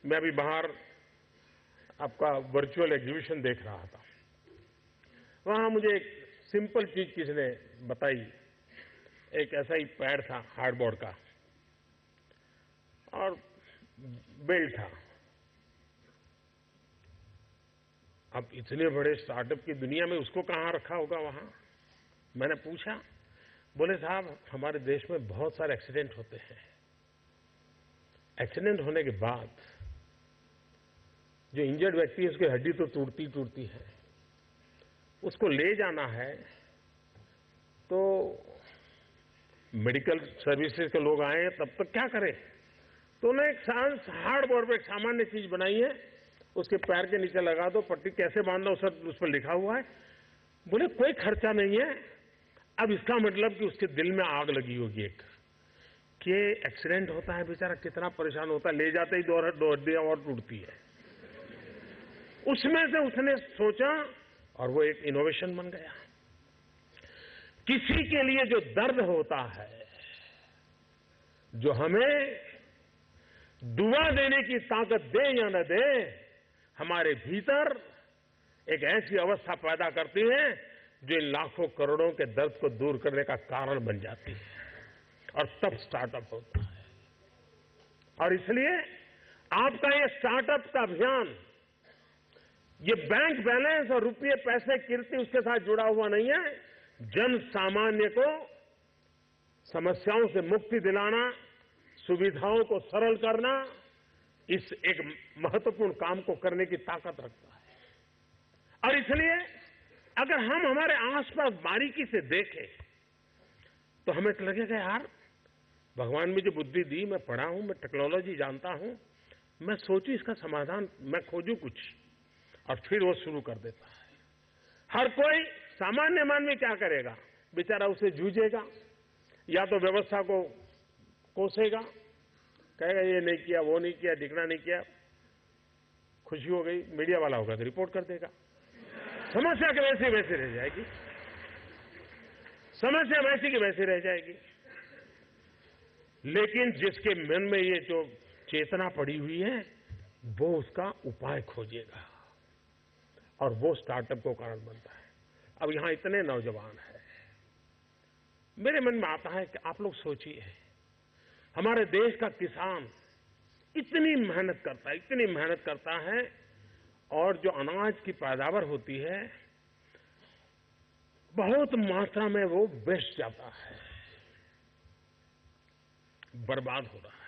मैं अभी बाहर आपका वर्चुअल एग्जीबिशन देख रहा था, वहां मुझे एक सिंपल चीज किसी ने बताई। एक ऐसा ही पैड था हार्डबोर्ड का और बेल्ट था। अब इतने बड़े स्टार्टअप की दुनिया में उसको कहां रखा होगा वहां? मैंने पूछा, बोले साहब हमारे देश में बहुत सारे एक्सीडेंट होते हैं। एक्सीडेंट होने के बाद जो इंजर्ड व्यक्ति है उसकी हड्डी तो टूटती है, उसको ले जाना है तो मेडिकल सर्विसेज के लोग आए तब तक क्या करें? तो उन्होंने एक हार्डबोर्ड पे एक सामान्य चीज बनाई है, उसके पैर के नीचे लगा दो, पट्टी कैसे बांधना उस पर लिखा हुआ है। बोले कोई खर्चा नहीं है। अब इसका मतलब कि उसके दिल में आग लगी होगी एक, कि एक्सीडेंट होता है बेचारा कितना परेशान होता है, ले जाते ही दो हड्डियां और टूटती है। उसमें से उसने सोचा और वो एक इनोवेशन बन गया। किसी के लिए जो दर्द होता है, जो हमें दुआ देने की ताकत दे या न दे, हमारे भीतर एक ऐसी अवस्था पैदा करती है जो इन लाखों करोड़ों के दर्द को दूर करने का कारण बन जाती है, और तब स्टार्टअप होता है। और इसलिए आपका ये स्टार्टअप का अभियान, ये बैंक बैलेंस और रुपये पैसे कीर्ति उसके साथ जुड़ा हुआ नहीं है। जन सामान्य को समस्याओं से मुक्ति दिलाना, सुविधाओं को सरल करना, इस एक महत्वपूर्ण काम को करने की ताकत रखता है। और इसलिए अगर हम हमारे आसपास बारीकी से देखें तो हमें लगेगा यार भगवान मुझे बुद्धि दी, मैं पढ़ा हूं, मैं टेक्नोलॉजी जानता हूं, मैं सोचूं इसका समाधान, मैं खोजूं कुछ, और फिर वो शुरू कर देता है। हर कोई सामान्य मानवी क्या करेगा? बेचारा उसे जूझेगा, या तो व्यवस्था को कोसेगा, कहेगा ये नहीं किया, वो नहीं किया, दिखना नहीं किया, खुशी हो गई, मीडिया वाला होगा तो रिपोर्ट कर देगा, समस्या के वैसे वैसे रह जाएगी, समस्या वैसी की वैसी रह जाएगी। लेकिन जिसके मन में ये जो चेतना पड़ी हुई है, वो उसका उपाय खोजेगा, और वो स्टार्टअप को कारण बनता है। अब यहाँ इतने नौजवान हैं, मेरे मन में आता है कि आप लोग सोचिए, हमारे देश का किसान इतनी मेहनत करता है और जो अनाज की पैदावार होती है बहुत मात्रा में वो वेस्ट जाता है, बर्बाद हो रहा है।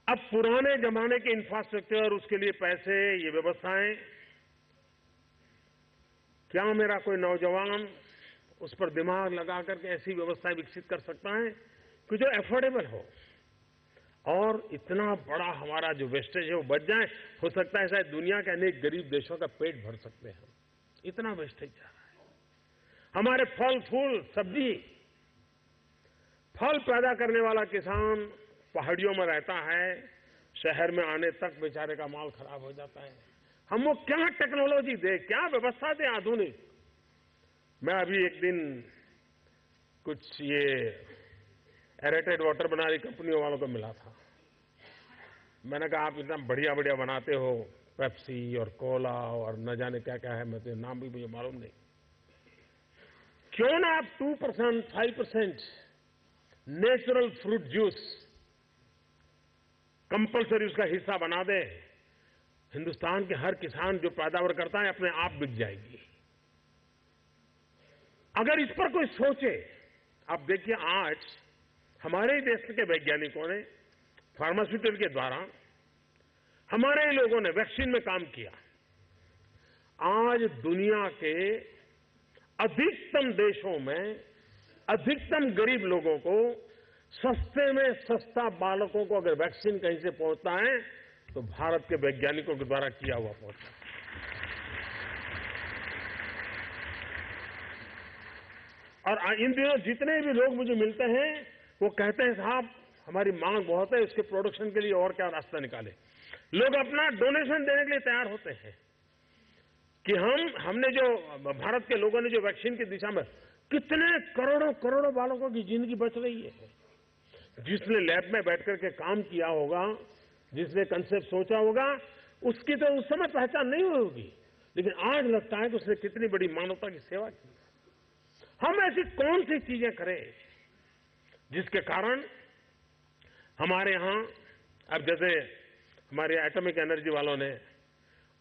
अब पुराने जमाने के इंफ्रास्ट्रक्चर, उसके लिए पैसे, ये व्यवस्थाएं, क्या मेरा कोई नौजवान उस पर दिमाग लगा करके ऐसी व्यवस्थाएं विकसित कर सकता है कि जो एफोर्डेबल हो और इतना बड़ा हमारा जो वेस्टेज है वो बच जाए? हो सकता है शायद दुनिया के अनेक गरीब देशों का पेट भर सकते हैं। इतना वेस्टेज जा रहा है। हमारे फल फूल सब्जी, फल पैदा करने वाला किसान पहाड़ियों में रहता है, शहर में आने तक बेचारे का माल खराब हो जाता है। हम वो क्या टेक्नोलॉजी दे, क्या व्यवस्था दे आधुनिक। मैं अभी एक दिन कुछ ये एरेटेड वाटर बना रही कंपनियों वालों को मिला था। मैंने कहा आप इतना बढ़िया बढ़िया बनाते हो, पेप्सी और कोला और न जाने क्या क्या है, मैं तो नाम भी मुझे मालूम नहीं, क्यों ना आप 2%, 5% नेचुरल फ्रूट जूस कंपल्सरी उसका हिस्सा बना दे। हिंदुस्तान के हर किसान जो पैदावार करता है अपने आप बिक जाएगी। अगर इस पर कोई सोचे, आप देखिए आज हमारे ही देश के वैज्ञानिकों ने फार्मास्यूटिकल के द्वारा हमारे ही लोगों ने वैक्सीन में काम किया। आज दुनिया के अधिकतम देशों में अधिकतम गरीब लोगों को सस्ते में सस्ता बालकों को अगर वैक्सीन कहीं से पहुंचता है तो भारत के वैज्ञानिकों के द्वारा किया हुआ पहुंचता है। और इन दिनों जितने भी लोग मुझे मिलते हैं वो कहते हैं साहब हमारी मांग बहुत है, इसके प्रोडक्शन के लिए और क्या रास्ता निकाले। लोग अपना डोनेशन देने के लिए तैयार होते हैं कि हमने जो भारत के लोगों ने जो वैक्सीन की दिशा में कितने करोड़ों करोड़ों बालकों की जिंदगी बच रही है। जिसने लैब में बैठ करके काम किया होगा, जिसने कंसेप्ट सोचा होगा, उसकी तो उस समय पहचान नहीं होगी, लेकिन आज लगता है कि उसने कितनी बड़ी मानवता की सेवा की। हम ऐसी कौन सी चीजें करें जिसके कारण हमारे यहां, अब जैसे हमारे एटॉमिक एनर्जी वालों ने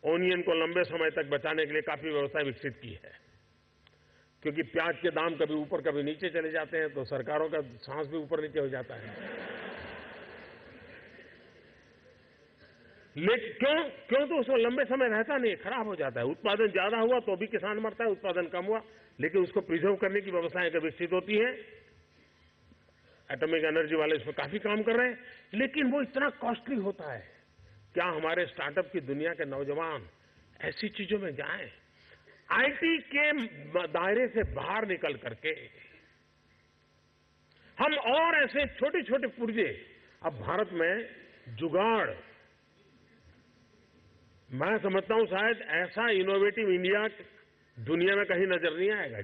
ओनियन को लंबे समय तक बचाने के लिए काफी व्यवस्था विकसित की है, क्योंकि प्याज के दाम कभी ऊपर कभी नीचे चले जाते हैं तो सरकारों का सांस भी ऊपर नीचे हो जाता है। लेकिन क्यों तो उसको लंबे समय रहता नहीं, खराब हो जाता है। उत्पादन ज्यादा हुआ तो भी किसान मरता है, उत्पादन कम हुआ लेकिन उसको प्रिजर्व करने की व्यवस्थाएं विकसित होती है। एटॉमिक एनर्जी वाले इसमें काफी काम कर रहे हैं, लेकिन वो इतना कॉस्टली होता है। क्या हमारे स्टार्टअप की दुनिया के नौजवान ऐसी चीजों में जाएं? आईटी के दायरे से बाहर निकल करके हम और ऐसे छोटे छोटे पुर्जे, अब भारत में जुगाड़, मैं समझता हूं शायद ऐसा इनोवेटिव इंडिया दुनिया में कहीं नजर नहीं आएगा।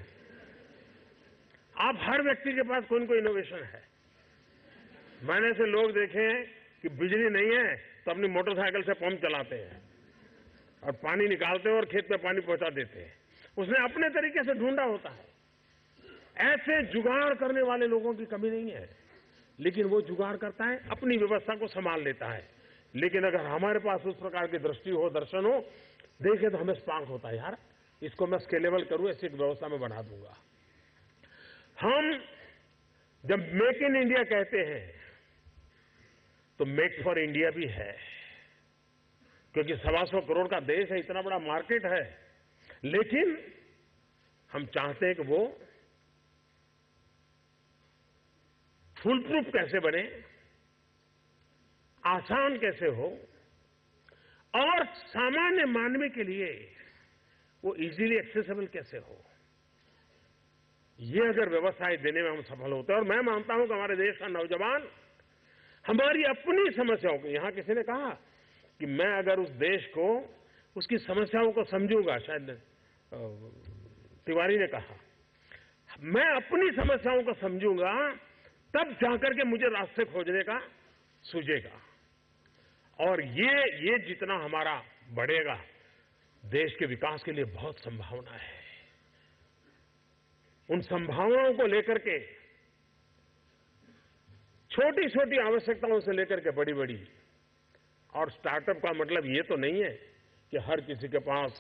आप हर व्यक्ति के पास कोई न कोई इनोवेशन है। मैंने ऐसे लोग देखे हैं कि बिजली नहीं है तो अपनी मोटरसाइकिल से पंप चलाते हैं और पानी निकालते हैं और खेत में पानी पहुंचा देते हैं। उसने अपने तरीके से ढूंढा होता है। ऐसे जुगाड़ करने वाले लोगों की कमी नहीं है, लेकिन वो जुगाड़ करता है, अपनी व्यवस्था को संभाल लेता है। लेकिन अगर हमारे पास उस प्रकार की दृष्टि हो, दर्शन हो, देखे तो हमें स्पार्क होता है, यार इसको मैं स्केलेबल करूं, ऐसी एक व्यवस्था में बढ़ा दूंगा। हम जब मेक इन इंडिया कहते हैं तो मेक फॉर इंडिया भी है, क्योंकि 125 करोड़ का देश है, इतना बड़ा मार्केट है, लेकिन हम चाहते हैं कि वो फुल प्रूफ कैसे बने, आसान कैसे हो और सामान्य मानवी के लिए वो इजीली एक्सेसिबल कैसे हो। ये अगर व्यवस्थाएं देने में हम सफल होते हैं, और मैं मानता हूं कि हमारे देश का नौजवान हमारी अपनी समस्याओं को, यहां किसी ने कहा कि मैं अगर उस देश को उसकी समस्याओं को समझूंगा, शायद तिवारी ने कहा, मैं अपनी समस्याओं को समझूंगा तब जाकर के मुझे रास्ते खोजने का सूझेगा। और ये जितना हमारा बढ़ेगा, देश के विकास के लिए बहुत संभावना है। उन संभावनाओं को लेकर के छोटी छोटी आवश्यकताओं से लेकर के बड़ी बड़ी, और स्टार्टअप का मतलब ये तो नहीं है कि हर किसी के पास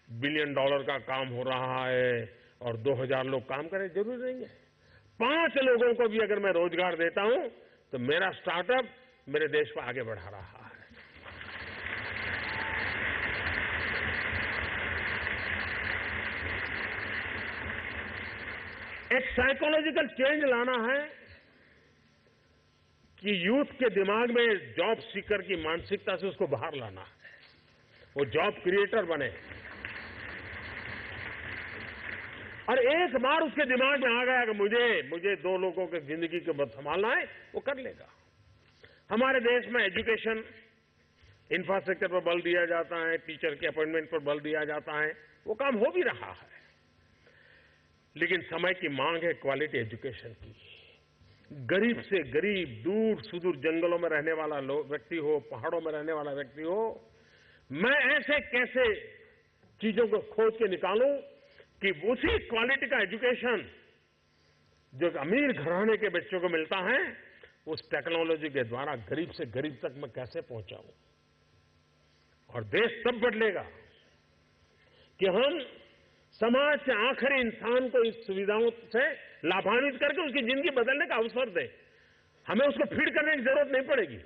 $1 बिलियन का काम हो रहा है और 2000 लोग काम करें, जरूरी नहीं है। 5 लोगों को भी अगर मैं रोजगार देता हूं तो मेरा स्टार्टअप मेरे देश को आगे बढ़ा रहा है। एक साइकोलॉजिकल चेंज लाना है कि यूथ के दिमाग में जॉब सीकर की मानसिकता से उसको बाहर लाना है, वो जॉब क्रिएटर बने। और एक बार उसके दिमाग में आ गया कि मुझे 2 लोगों की जिंदगी को संभालना है, वो कर लेगा। हमारे देश में एजुकेशन इंफ्रास्ट्रक्चर पर बल दिया जाता है, टीचर के अपॉइंटमेंट पर बल दिया जाता है, वो काम हो भी रहा है। लेकिन समय की मांग है क्वालिटी एजुकेशन की। गरीब से गरीब, दूर सुदूर जंगलों में रहने वाला व्यक्ति हो, पहाड़ों में रहने वाला व्यक्ति हो, मैं ऐसे कैसे चीजों को खोज के निकालूं कि उसी क्वालिटी का एजुकेशन जो अमीर घराने के बच्चों को मिलता है, उस टेक्नोलॉजी के द्वारा गरीब से गरीब तक मैं कैसे पहुंचाऊं। और देश तब बदलेगा कि हम समाज के आखिरी इंसान को इस सुविधाओं से लाभान्वित करके उसकी जिंदगी बदलने का अवसर दें। हमें उसको फीड करने की जरूरत नहीं पड़ेगी।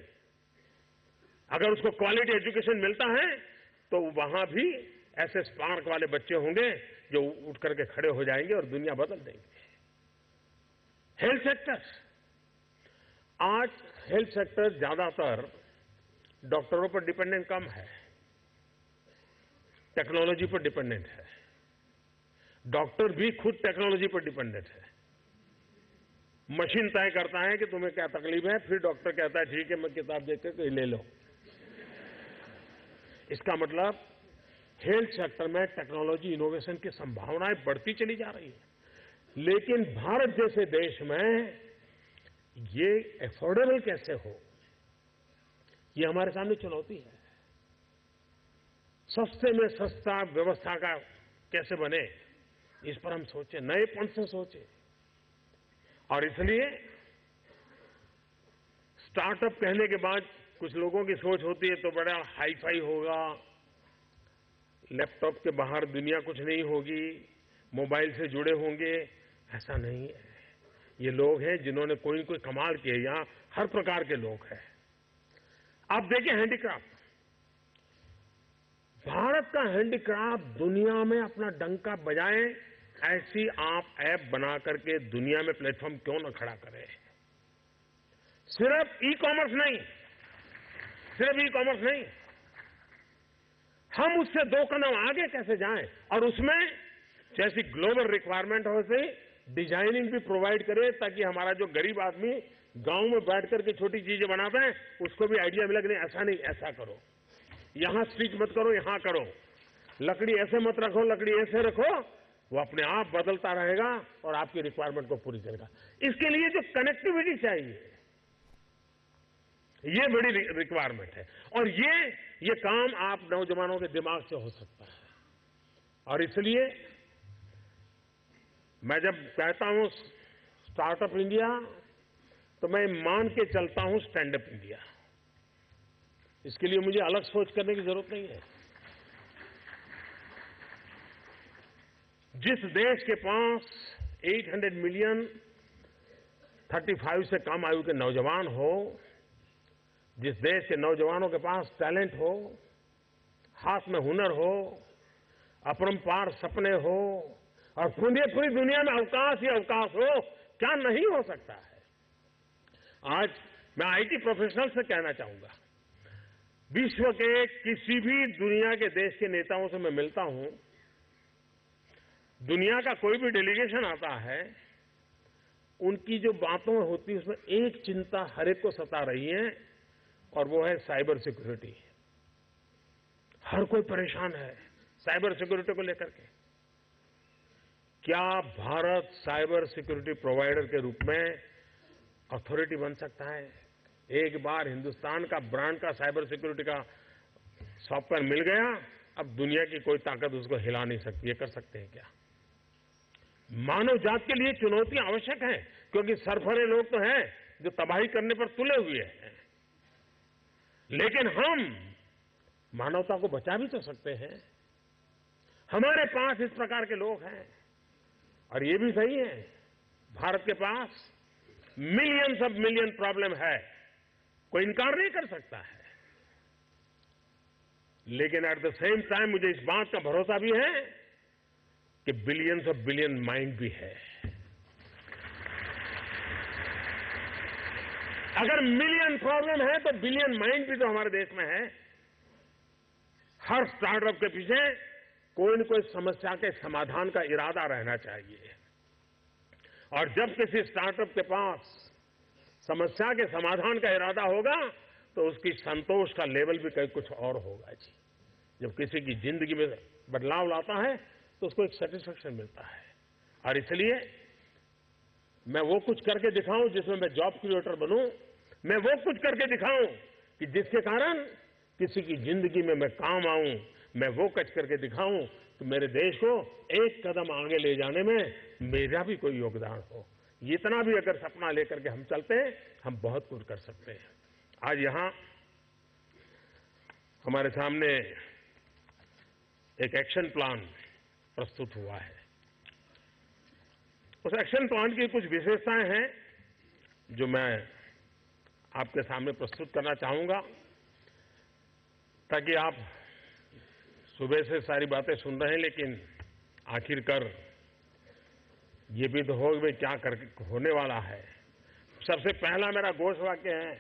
अगर उसको क्वालिटी एजुकेशन मिलता है तो वहां भी ऐसे स्पार्क वाले बच्चे होंगे जो उठ करके खड़े हो जाएंगे और दुनिया बदल देंगे। हेल्थ सेक्टर, आज हेल्थ सेक्टर ज्यादातर डॉक्टरों पर डिपेंडेंट कम है, टेक्नोलॉजी पर डिपेंडेंट है। डॉक्टर भी खुद टेक्नोलॉजी पर डिपेंडेंट है। मशीन तय करता है कि तुम्हें क्या तकलीफ है, फिर डॉक्टर कहता है ठीक है मैं किताब देख कर ले लो। इसका मतलब हेल्थ सेक्टर में टेक्नोलॉजी इनोवेशन की संभावनाएं बढ़ती चली जा रही है। लेकिन भारत जैसे देश में ये अफोर्डेबल कैसे हो, ये हमारे सामने चुनौती है। सस्ते में सस्ता व्यवस्था का कैसे बने, इस पर हम सोचें, नएपन से सोचें। और इसलिए स्टार्टअप कहने के बाद कुछ लोगों की सोच होती है तो बड़ा हाई फाई होगा, लैपटॉप के बाहर दुनिया कुछ नहीं होगी, मोबाइल से जुड़े होंगे। ऐसा नहीं है। ये लोग हैं जिन्होंने कोई न कोई कमाल किए। यहां हर प्रकार के लोग हैं। आप देखिए हैंडीक्राफ्ट, भारत का हैंडीक्राफ्ट दुनिया में अपना डंका बजाए, ऐसी आप ऐप बना करके दुनिया में प्लेटफॉर्म क्यों न खड़ा करें। सिर्फ ई कॉमर्स नहीं, हम उससे 2 कदम आगे कैसे जाएं और उसमें जैसी ग्लोबल रिक्वायरमेंट हो वैसे डिजाइनिंग भी प्रोवाइड करें, ताकि हमारा जो गरीब आदमी गांव में बैठ करके छोटी चीजें बनाता है उसको भी आइडिया मिले कि नहीं ऐसा नहीं, ऐसा करो, यहां स्टिच मत करो, यहां करो, लकड़ी ऐसे मत रखो, लकड़ी ऐसे रखो। वो अपने आप बदलता रहेगा और आपकी रिक्वायरमेंट को पूरी करेगा। इसके लिए जो कनेक्टिविटी चाहिए, ये बड़ी रिक्वायरमेंट है। और ये काम आप नौजवानों के दिमाग से हो सकता है। और इसलिए मैं जब कहता हूं स्टार्टअप इंडिया, तो मैं मान के चलता हूं स्टैंड अप इंडिया। इसके लिए मुझे अलग सोच करने की जरूरत नहीं है। जिस देश के पास 800 मिलियन 35 से कम आयु के नौजवान हो, जिस देश के नौजवानों के पास टैलेंट हो, हाथ में हुनर हो, अपरंपार सपने हो और पूरी दुनिया में अवकाश ही अवकाश हो, क्या नहीं हो सकता है। आज मैं आईटी प्रोफेशनल से कहना चाहूंगा, विश्व के किसी भी दुनिया के देश के नेताओं से मैं मिलता हूं, दुनिया का कोई भी डेलीगेशन आता है, उनकी जो बातों होती है उसमें एक चिंता हर एक को सता रही है और वो है साइबर सिक्योरिटी। हर कोई परेशान है साइबर सिक्योरिटी को लेकर के। क्या भारत साइबर सिक्योरिटी प्रोवाइडर के रूप में अथॉरिटी बन सकता है? एक बार हिंदुस्तान का ब्रांड का साइबर सिक्योरिटी का सॉफ्टवेयर मिल गया, अब दुनिया की कोई ताकत उसको हिला नहीं सकती। ये कर सकते हैं क्या? मानव जात के लिए चुनौती आवश्यक है, क्योंकि सरफरे लोग तो हैं जो तबाही करने पर तुले हुए हैं, लेकिन हम मानवता को बचा भी तो सकते हैं। हमारे पास इस प्रकार के लोग हैं, और ये भी सही है, भारत के पास मिलियंस ऑफ मिलियन प्रॉब्लम है, कोई इनकार नहीं कर सकता है। लेकिन एट द सेम टाइम मुझे इस बात का भरोसा भी है कि बिलियंस ऑफ बिलियन माइंड भी है। अगर मिलियन प्रॉब्लम है तो बिलियन माइंड भी तो हमारे देश में है। हर स्टार्टअप के पीछे कोई न कोई समस्या के समाधान का इरादा रहना चाहिए, और जब किसी स्टार्टअप के पास समस्या के समाधान का इरादा होगा तो उसकी संतोष का लेवल भी कहीं कुछ और होगा जी। जब किसी की जिंदगी में बदलाव लाता है तो उसको एक सेटिस्फेक्शन मिलता है, और इसलिए मैं वो कुछ करके दिखाऊं जिसमें मैं जॉब क्रिएटर बनूं, मैं वो कुछ करके दिखाऊं कि जिसके कारण किसी की जिंदगी में मैं काम आऊं, मैं वो कुछ करके दिखाऊं कि मेरे देश को एक कदम आगे ले जाने में मेरा भी कोई योगदान हो। इतना भी अगर सपना लेकर के हम चलते हैं, हम बहुत कुछ कर सकते हैं। आज यहां हमारे सामने एक एक्शन प्लान प्रस्तुत हुआ है। उस एक्शन प्लान की कुछ विशेषताएं हैं जो मैं आपके सामने प्रस्तुत करना चाहूंगा, ताकि आप सुबह से सारी बातें सुन रहे हैं, लेकिन आखिरकार ये भी तो हो कि क्या होने वाला है। सबसे पहला मेरा घोष वाक्य है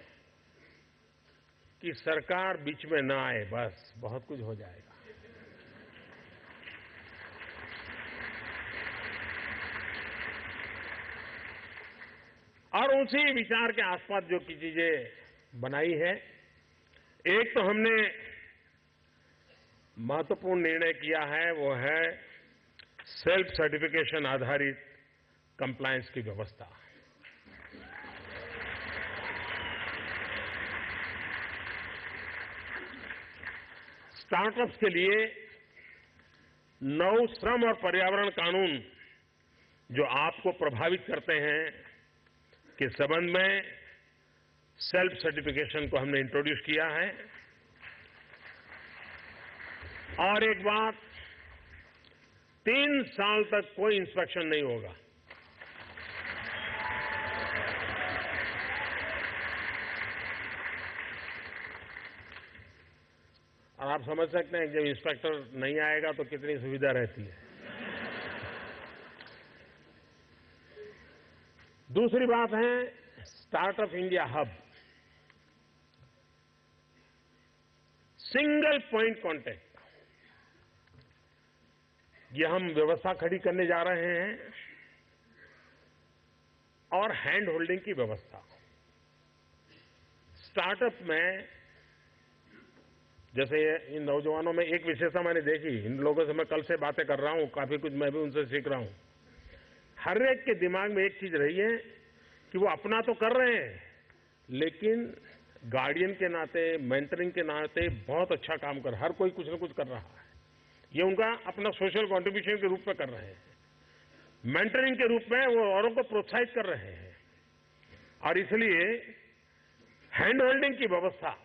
कि सरकार बीच में ना आए, बस बहुत कुछ हो जाएगा। और उसी विचार के आसपास जो की चीजें बनाई है, एक तो हमने महत्वपूर्ण निर्णय किया है, वो है सेल्फ सर्टिफिकेशन आधारित कंप्लायंस की व्यवस्था। स्टार्टअप्स के लिए नौ श्रम और पर्यावरण कानून जो आपको प्रभावित करते हैं के संबंध में सेल्फ सर्टिफिकेशन को हमने इंट्रोड्यूस किया है। और एक बात, 3 साल तक कोई इंस्पेक्शन नहीं होगा। और आप समझ सकते हैं जब इंस्पेक्टर नहीं आएगा तो कितनी सुविधा रहती है। दूसरी बात है startup India hub, single point contact. ये हम व्यवस्था खड़ी करने जा रहे हैं, और हैंड होल्डिंग की व्यवस्था। स्टार्टअप में जैसे इन नौजवानों में एक विशेषता मैंने देखी, इन लोगों से मैं कल से बातें कर रहा हूं, काफी कुछ मैं भी उनसे सीख रहा हूं। हर एक के दिमाग में एक चीज रही है कि वो अपना तो कर रहे हैं, लेकिन गार्डियन के नाते, मेंटरिंग के नाते बहुत अच्छा काम कर, हर कोई कुछ न कुछ कर रहा है। ये उनका अपना सोशल कंट्रीब्यूशन के रूप में कर रहे हैं। मेंटरिंग के रूप में वो औरों को प्रोत्साहित कर रहे हैं, और इसलिए हैंड होल्डिंग की व्यवस्था,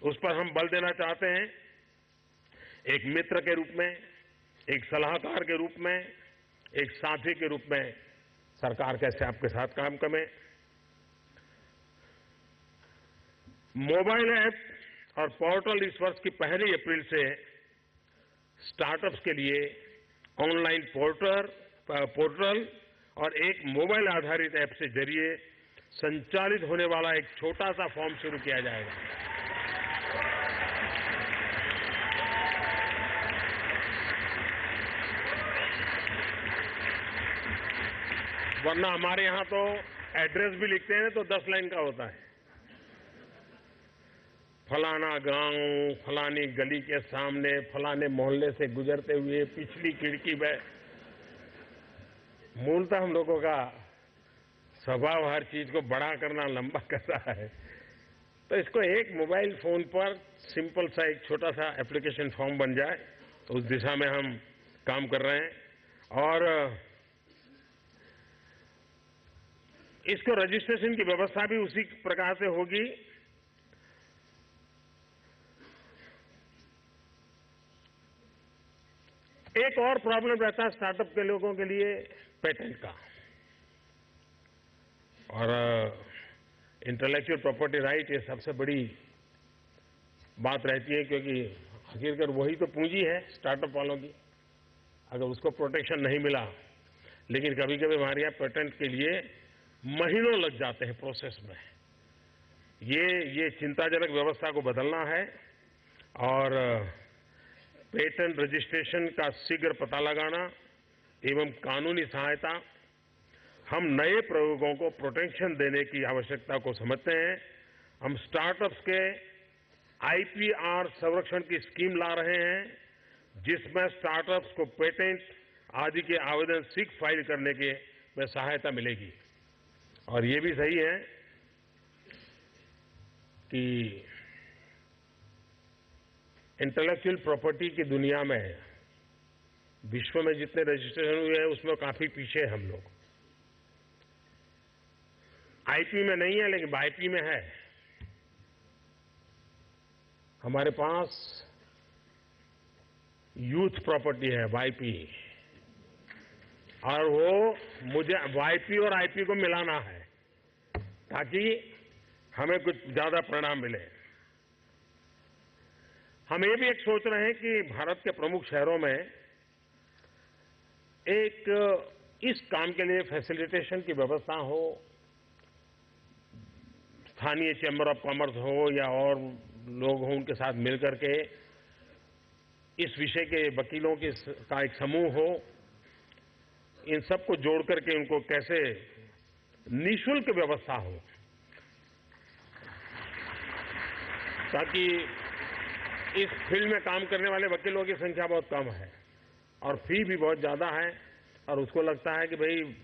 उस पर हम बल देना चाहते हैं। एक मित्र के रूप में, एक सलाहकार के रूप में, एक साथी के रूप में सरकार कैसे आपके साथ काम करे। मोबाइल ऐप और पोर्टल इस वर्ष की 1 अप्रैल से स्टार्टअप्स के लिए ऑनलाइन पोर्टल और एक मोबाइल आधारित ऐप से जरिए संचालित होने वाला एक छोटा सा फॉर्म शुरू किया जाएगा। वरना हमारे यहां तो एड्रेस भी लिखते हैं तो 10 लाइन का होता है। फलाना गांव, फलानी गली के सामने, फलाने मोहल्ले से गुजरते हुए पिछली खिड़की में। मूलतः हम लोगों का स्वभाव हर चीज को बड़ा करना, लंबा करना है। तो इसको एक मोबाइल फोन पर सिंपल सा एक छोटा सा एप्लीकेशन फॉर्म बन जाए, तो उस दिशा में हम काम कर रहे हैं। और इसको रजिस्ट्रेशन की व्यवस्था भी उसी प्रकार से होगी। एक और प्रॉब्लम रहता है स्टार्टअप के लोगों के लिए पेटेंट का, और इंटेलेक्चुअल प्रॉपर्टी राइट ये सबसे बड़ी बात रहती है, क्योंकि आखिरकार वही तो पूंजी है स्टार्टअप वालों की। अगर उसको प्रोटेक्शन नहीं मिला, लेकिन कभी कभी हमारे यहाँ पेटेंट के लिए महीनों लग जाते हैं प्रोसेस में। ये चिंताजनक व्यवस्था को बदलना है, और पेटेंट रजिस्ट्रेशन का शीघ्र पता लगाना एवं कानूनी सहायता, हम नए प्रयोगों को प्रोटेक्शन देने की आवश्यकता को समझते हैं। हम स्टार्टअप्स के आईपीआर संरक्षण की स्कीम ला रहे हैं, जिसमें स्टार्टअप्स को पेटेंट आदि के आवेदन शीघ्र फाइल करने के में सहायता मिलेगी। और ये भी सही है कि इंटेलेक्चुअल प्रॉपर्टी की दुनिया में विश्व में जितने रजिस्ट्रेशन हुए हैं उसमें काफी पीछे हैं हम लोग। आईपी में नहीं है, लेकिन वाईपी में है। हमारे पास यूथ प्रॉपर्टी है वाईपी, और वो मुझे वाईपी और आईपी को मिलाना है ताकि हमें कुछ ज्यादा परिणाम मिले। हम ये भी एक सोच रहे हैं कि भारत के प्रमुख शहरों में एक इस काम के लिए फैसिलिटेशन की व्यवस्था हो, स्थानीय चैम्बर ऑफ कॉमर्स हो या और लोग हों, उनके साथ मिलकर के इस विषय के वकीलों का एक समूह हो, इन सबको जोड़ करके उनको कैसे निःशुल्क व्यवस्था हो, ताकि इस फील्ड में काम करने वाले वकीलों की संख्या बहुत कम है और फी भी बहुत ज्यादा है, और उसको लगता है कि भाई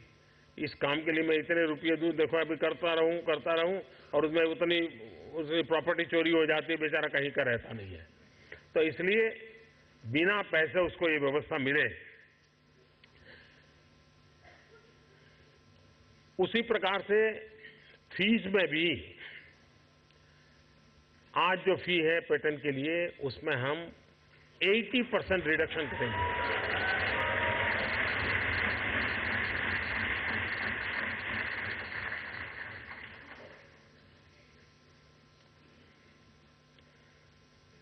इस काम के लिए मैं इतने रुपये दूं, देखो अभी करता रहूं, और उसमें उसकी प्रॉपर्टी चोरी हो जाती है, बेचारा कहीं का रहता नहीं है। तो इसलिए बिना पैसे उसको ये व्यवस्था मिले। उसी प्रकार से फीस में भी आज जो फी है पेटेंट के लिए, उसमें हम 80% रिडक्शन करेंगे।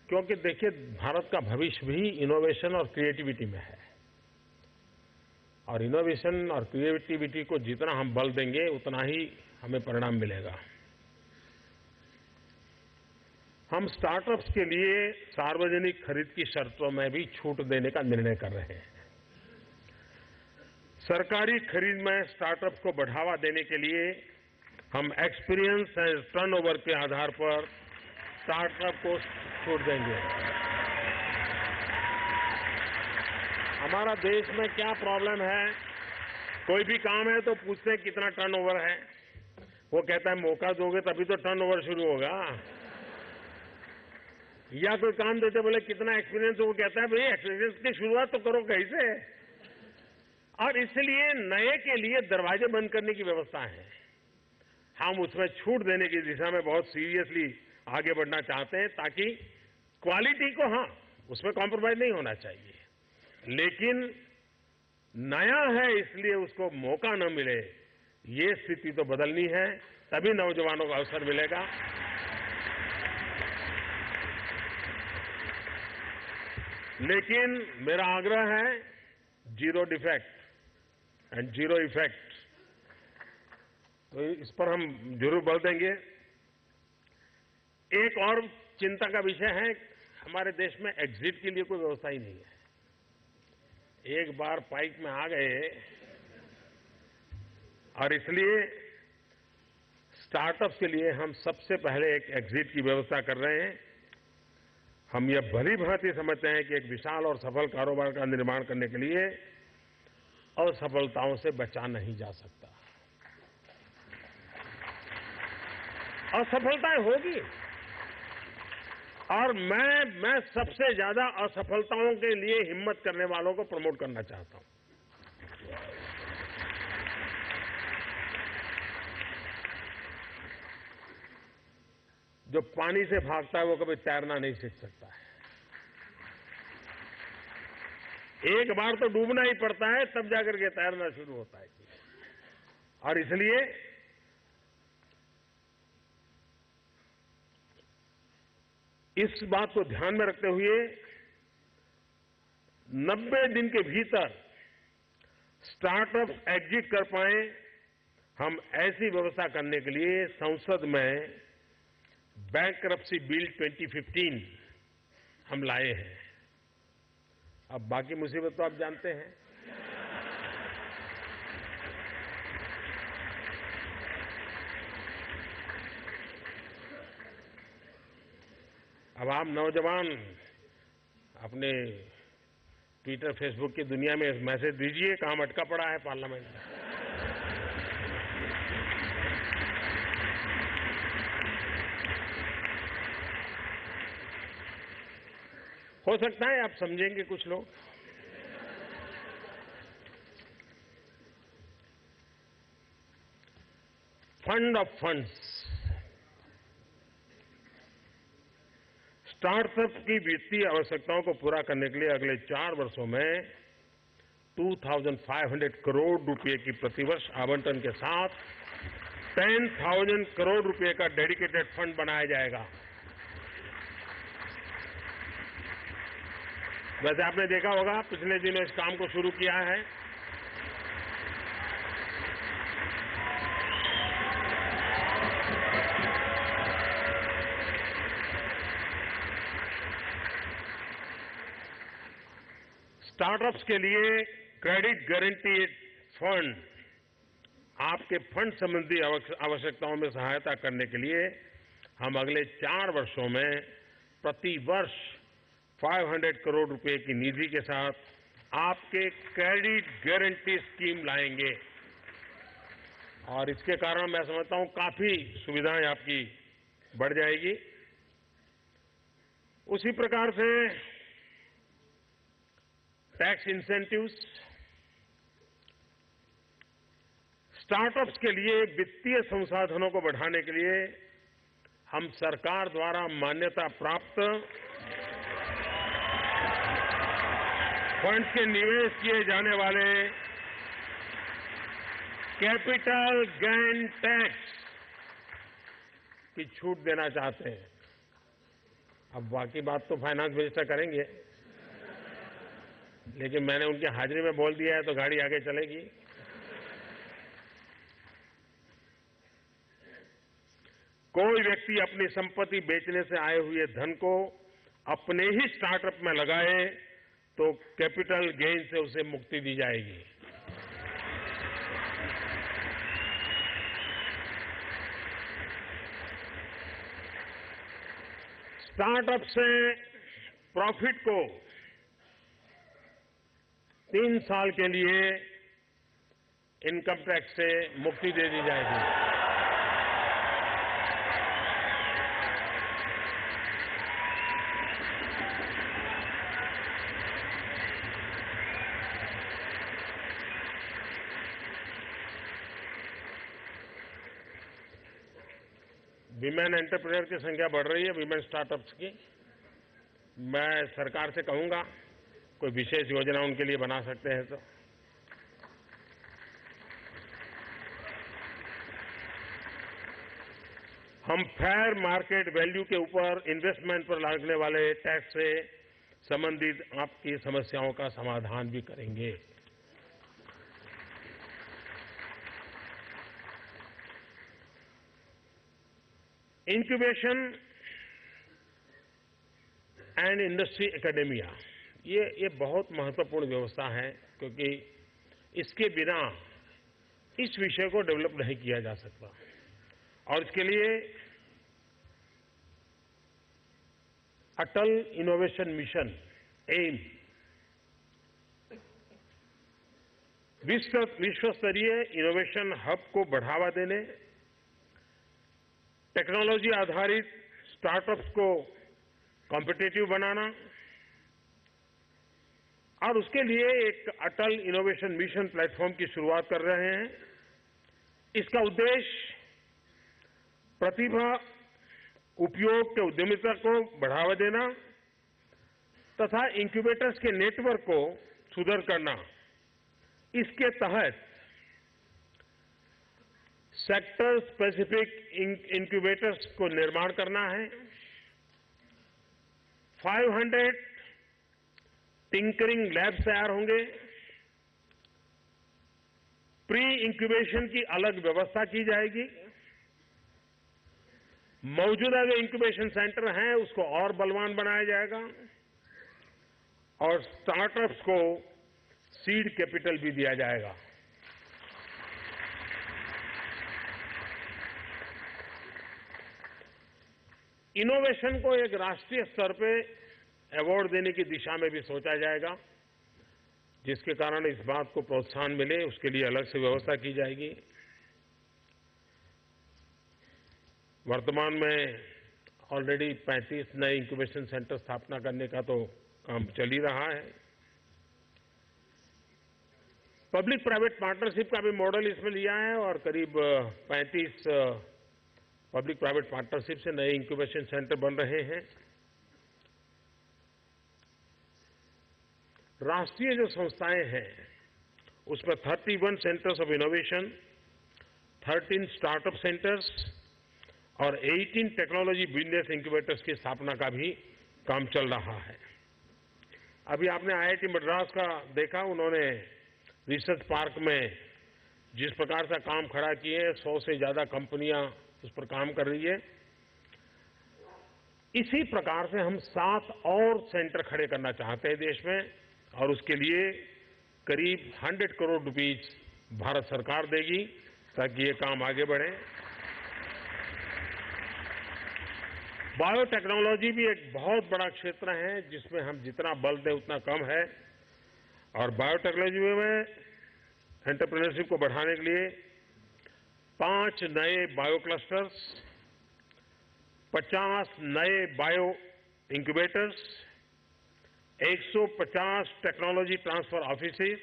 क्योंकि देखिए, भारत का भविष्य भी इनोवेशन और क्रिएटिविटी में है, और इनोवेशन और क्रिएटिविटी को जितना हम बल देंगे उतना ही हमें परिणाम मिलेगा। हम स्टार्टअप्स के लिए सार्वजनिक खरीद की शर्तों में भी छूट देने का निर्णय कर रहे हैं। सरकारी खरीद में स्टार्टअप्स को बढ़ावा देने के लिए हम एक्सपीरियंस एंड टर्नओवर के आधार पर स्टार्टअप को छूट देंगे। हमारा देश में क्या प्रॉब्लम है, कोई भी काम है तो पूछते हैं कितना टर्नओवर है, वो कहता है मौका दोगे तभी तो टर्नओवर शुरू होगा, या कोई काम देते बोले कितना एक्सपीरियंस, वो कहता है भाई एक्सपीरियंस की शुरुआत तो करो कहीं से। और इसलिए नए के लिए दरवाजे बंद करने की व्यवस्था है। हम उसमें छूट देने की दिशा में बहुत सीरियसली आगे बढ़ना चाहते हैं, ताकि क्वालिटी को, हाँ उसमें कॉम्प्रोमाइज नहीं होना चाहिए, लेकिन नया है इसलिए उसको मौका न मिले, ये स्थिति तो बदलनी है, तभी नौजवानों को अवसर मिलेगा। लेकिन मेरा आग्रह है zero defect and zero effect, तो इस पर हम जरूर बल देंगे। एक और चिंता का विषय है, हमारे देश में एग्जिट के लिए कोई व्यवस्था ही नहीं है। एक बार पाइप में आ गए, और इसलिए स्टार्टअप्स के लिए हम सबसे पहले एक एग्जिट की व्यवस्था कर रहे हैं। हम यह भली भांति समझते हैं कि एक विशाल और सफल कारोबार का निर्माण करने के लिए असफलताओं से बचा नहीं जा सकता। असफलताएं होगी, और मैं सबसे ज्यादा असफलताओं के लिए हिम्मत करने वालों को प्रमोट करना चाहता हूं। जो पानी से भागता है वो कभी तैरना नहीं सीख सकता है। एक बार तो डूबना ही पड़ता है, तब जाकर के तैरना शुरू होता है। और इसलिए इस बात को ध्यान में रखते हुए 90 दिन के भीतर स्टार्टअप एग्जिट कर पाए, हम ऐसी व्यवस्था करने के लिए संसद में बैंकरप्सी बिल 2015 हम लाए हैं। अब बाकी मुसीबत तो आप जानते हैं। अब आप नौजवान अपने ट्विटर फेसबुक की दुनिया में मैसेज दीजिए, काम अटका पड़ा है पार्लियामेंट में। हो सकता है आप समझेंगे कुछ लोग। फंड ऑफ फंड्स, स्टार्टअप की वित्तीय आवश्यकताओं को पूरा करने के लिए अगले 4 वर्षों में 2,500 करोड़ रुपए की प्रतिवर्ष आवंटन के साथ 10,000 करोड़ रुपए का डेडिकेटेड फंड बनाया जाएगा। वैसे आपने देखा होगा पिछले दिनों इस काम को शुरू किया है। स्टार्टअप्स के लिए क्रेडिट गारंटीड फंड, आपके फंड संबंधी आवश्यकताओं में सहायता करने के लिए हम अगले 4 वर्षों में प्रति वर्ष 500 करोड़ रुपए की निधि के साथ आपके क्रेडिट गारंटी स्कीम लाएंगे। और इसके कारण मैं समझता हूं काफी सुविधाएं आपकी बढ़ जाएगी। उसी प्रकार से टैक्स इंसेंटिव्स, स्टार्टअप्स के लिए वित्तीय संसाधनों को बढ़ाने के लिए हम सरकार द्वारा मान्यता प्राप्त फंड के निवेश किए जाने वाले कैपिटल गेन टैक्स की छूट देना चाहते हैं। अब बाकी बात तो फाइनेंस मिनिस्टर करेंगे, लेकिन मैंने उनकी हाजिरी में बोल दिया है तो गाड़ी आगे चलेगी। कोई व्यक्ति अपनी संपत्ति बेचने से आए हुए धन को अपने ही स्टार्टअप में लगाए तो कैपिटल गेन से उसे मुक्ति दी जाएगी। स्टार्टअप से प्रॉफिट को 3 साल के लिए इनकम टैक्स से मुक्ति दे दी जाएगी। विमेन एंटरप्रेन्योर की संख्या बढ़ रही है, विमेन स्टार्टअप्स की। मैं सरकार से कहूंगा कोई विशेष योजना उनके लिए बना सकते हैं तो। हम फेयर मार्केट वैल्यू के ऊपर इन्वेस्टमेंट पर लगने वाले टैक्स से संबंधित आपकी समस्याओं का समाधान भी करेंगे। इंक्यूबेशन एंड इंडस्ट्री एकेडेमिया, ये बहुत महत्वपूर्ण व्यवस्था है, क्योंकि इसके बिना इस विषय को डेवलप नहीं किया जा सकता। और इसके लिए अटल इनोवेशन मिशन एम विश्व स्तरीय इनोवेशन हब को बढ़ावा देने, टेक्नोलॉजी आधारित स्टार्टअप्स को कॉम्पिटिटिव बनाना और उसके लिए एक अटल इनोवेशन मिशन प्लेटफॉर्म की शुरुआत कर रहे हैं। इसका उद्देश्य प्रतिभा उपयोग के उद्यमिता को बढ़ावा देना तथा इंक्यूबेटर्स के नेटवर्क को सुदृढ़ करना। इसके तहत सेक्टर स्पेसिफिक इंक्यूबेटर्स को निर्माण करना है। 500 टिंकरिंग लैब्स तैयार होंगे। प्री इंक्यूबेशन की अलग व्यवस्था की जाएगी। मौजूदा जो इंक्यूबेशन सेंटर हैं उसको और बलवान बनाया जाएगा और स्टार्टअप्स को सीड कैपिटल भी दिया जाएगा। इनोवेशन को एक राष्ट्रीय स्तर पे अवार्ड देने की दिशा में भी सोचा जाएगा, जिसके कारण इस बात को प्रोत्साहन मिले, उसके लिए अलग से व्यवस्था की जाएगी। वर्तमान में ऑलरेडी 35 नए इंक्यूबेशन सेंटर स्थापना करने का तो काम चल ही रहा है। पब्लिक प्राइवेट पार्टनरशिप का भी मॉडल इसमें लिया है और करीब 35 पब्लिक प्राइवेट पार्टनरशिप से नए इंक्यूबेशन सेंटर बन रहे हैं। राष्ट्रीय जो संस्थाएं हैं उसमें 31 centres of innovation, 13 startup centres और 18 टेक्नोलॉजी बिजनेस इंक्यूबेटर्स की स्थापना का भी काम चल रहा है। अभी आपने आईआईटी मद्रास का देखा, उन्होंने रिसर्च पार्क में जिस प्रकार से काम खड़ा किए, 100 से ज्यादा कंपनियां उस पर काम कर रही है। इसी प्रकार से हम 7 और सेंटर खड़े करना चाहते हैं देश में और उसके लिए करीब 100 करोड़ रुपीस भारत सरकार देगी ताकि ये काम आगे बढ़े। बायोटेक्नोलॉजी भी एक बहुत बड़ा क्षेत्र है जिसमें हम जितना बल दें उतना कम है और बायोटेक्नोलॉजी में एंटरप्रेन्योरशिप को बढ़ाने के लिए 5 नए बायो क्लस्टर्स, 50 नए bio incubators, 150 technology transfer offices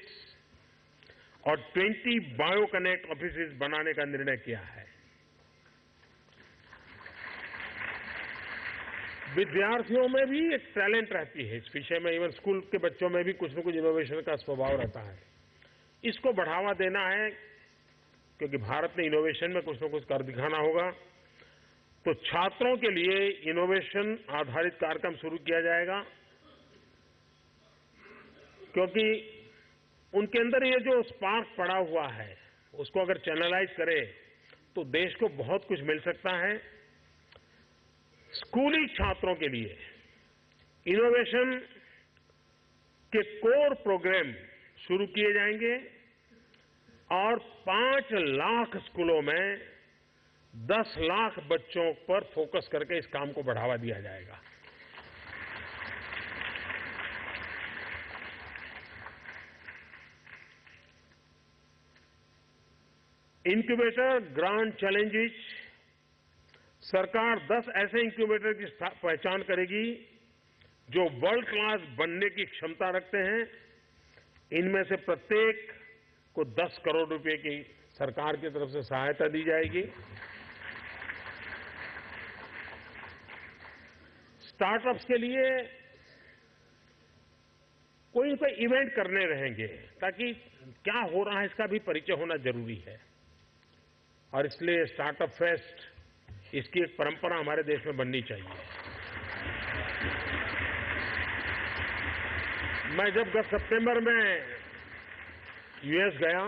और 20 बायो कनेक्ट ऑफिसेस बनाने का निर्णय किया है। विद्यार्थियों में भी एक टैलेंट रहती है इस विषय में, इवन स्कूल के बच्चों में भी कुछ न कुछ इनोवेशन का स्वभाव रहता है। इसको बढ़ावा देना है क्योंकि भारत ने इनोवेशन में कुछ न कुछ कर दिखाना होगा। तो छात्रों के लिए इनोवेशन आधारित कार्यक्रम शुरू किया जाएगा क्योंकि उनके अंदर ये जो स्पार्क पड़ा हुआ है उसको अगर चैनलाइज करे तो देश को बहुत कुछ मिल सकता है। स्कूली छात्रों के लिए इनोवेशन के कोर प्रोग्राम शुरू किए जाएंगे और 5 लाख स्कूलों में 10 लाख बच्चों पर फोकस करके इस काम को बढ़ावा दिया जाएगा। इंक्यूबेटर ग्रांड चैलेंजेस, सरकार 10 ऐसे इंक्यूबेटर की पहचान करेगी जो वर्ल्ड क्लास बनने की क्षमता रखते हैं। इनमें से प्रत्येक को 10 करोड़ रुपए की सरकार की तरफ से सहायता दी जाएगी। स्टार्टअप्स के लिए कोई न कोई इवेंट करने रहेंगे ताकि क्या हो रहा है इसका भी परिचय होना जरूरी है और इसलिए स्टार्टअप फेस्ट, इसकी एक परंपरा हमारे देश में बननी चाहिए। मैं जब गत सितंबर में यूएस गया,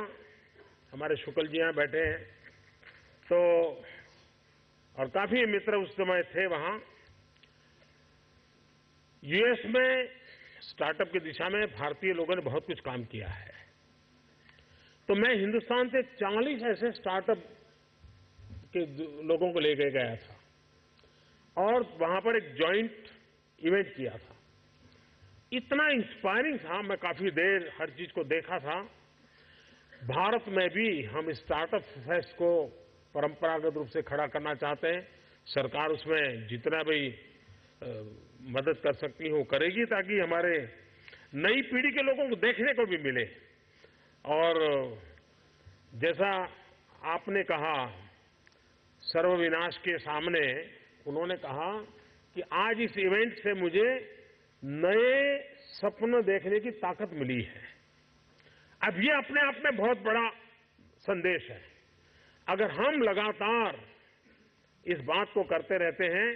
हमारे शुक्ल जी यहाँ बैठे हैं, तो और काफी मित्र उस समय थे वहां। यूएस में स्टार्टअप की दिशा में भारतीय लोगों ने बहुत कुछ काम किया है। तो मैं हिंदुस्तान से 40 ऐसे स्टार्टअप के लोगों को लेकर गया था और वहां पर एक जॉइंट इवेंट किया था। इतना इंस्पायरिंग था, मैं काफी देर हर चीज को देखा था। भारत में भी हम स्टार्टअप फेस्ट को परंपरागत रूप से खड़ा करना चाहते हैं। सरकार उसमें जितना भी मदद कर सकती हो करेगी, ताकि हमारे नई पीढ़ी के लोगों को देखने को भी मिले। और जैसा आपने कहा, सर्वविनाश के सामने उन्होंने कहा कि आज इस इवेंट से मुझे नए सपने देखने की ताकत मिली है। अब ये अपने आप में बहुत बड़ा संदेश है। अगर हम लगातार इस बात को करते रहते हैं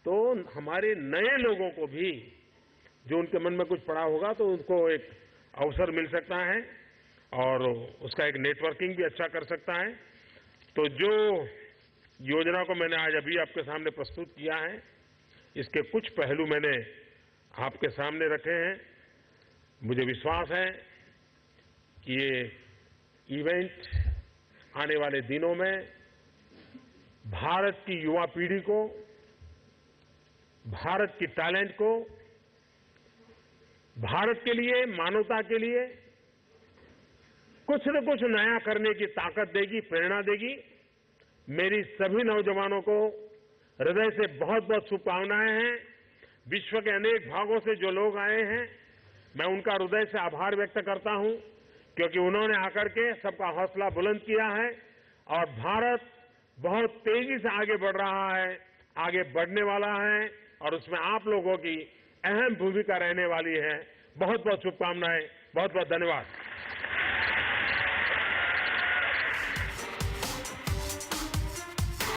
तो हमारे नए लोगों को भी, जो उनके मन में कुछ पड़ा होगा, तो उनको एक अवसर मिल सकता है और उसका एक नेटवर्किंग भी अच्छा कर सकता है। तो जो योजना को मैंने आज अभी आपके सामने प्रस्तुत किया है, इसके कुछ पहलू मैंने आपके सामने रखे हैं। मुझे विश्वास है कि ये इवेंट आने वाले दिनों में भारत की युवा पीढ़ी को, भारत की टैलेंट को, भारत के लिए, मानवता के लिए कुछ न कुछ नया करने की ताकत देगी, प्रेरणा देगी। मेरी सभी नौजवानों को हृदय से बहुत बहुत शुभकामनाएं हैं। विश्व के अनेक भागों से जो लोग आए हैं, मैं उनका हृदय से आभार व्यक्त करता हूं, क्योंकि उन्होंने आकर के सबका हौसला बुलंद किया है और भारत बहुत तेजी से आगे बढ़ रहा है, आगे बढ़ने वाला है और उसमें आप लोगों की अहम भूमिका रहने वाली है। बहुत बहुत शुभकामनाएं, बहुत बहुत धन्यवाद।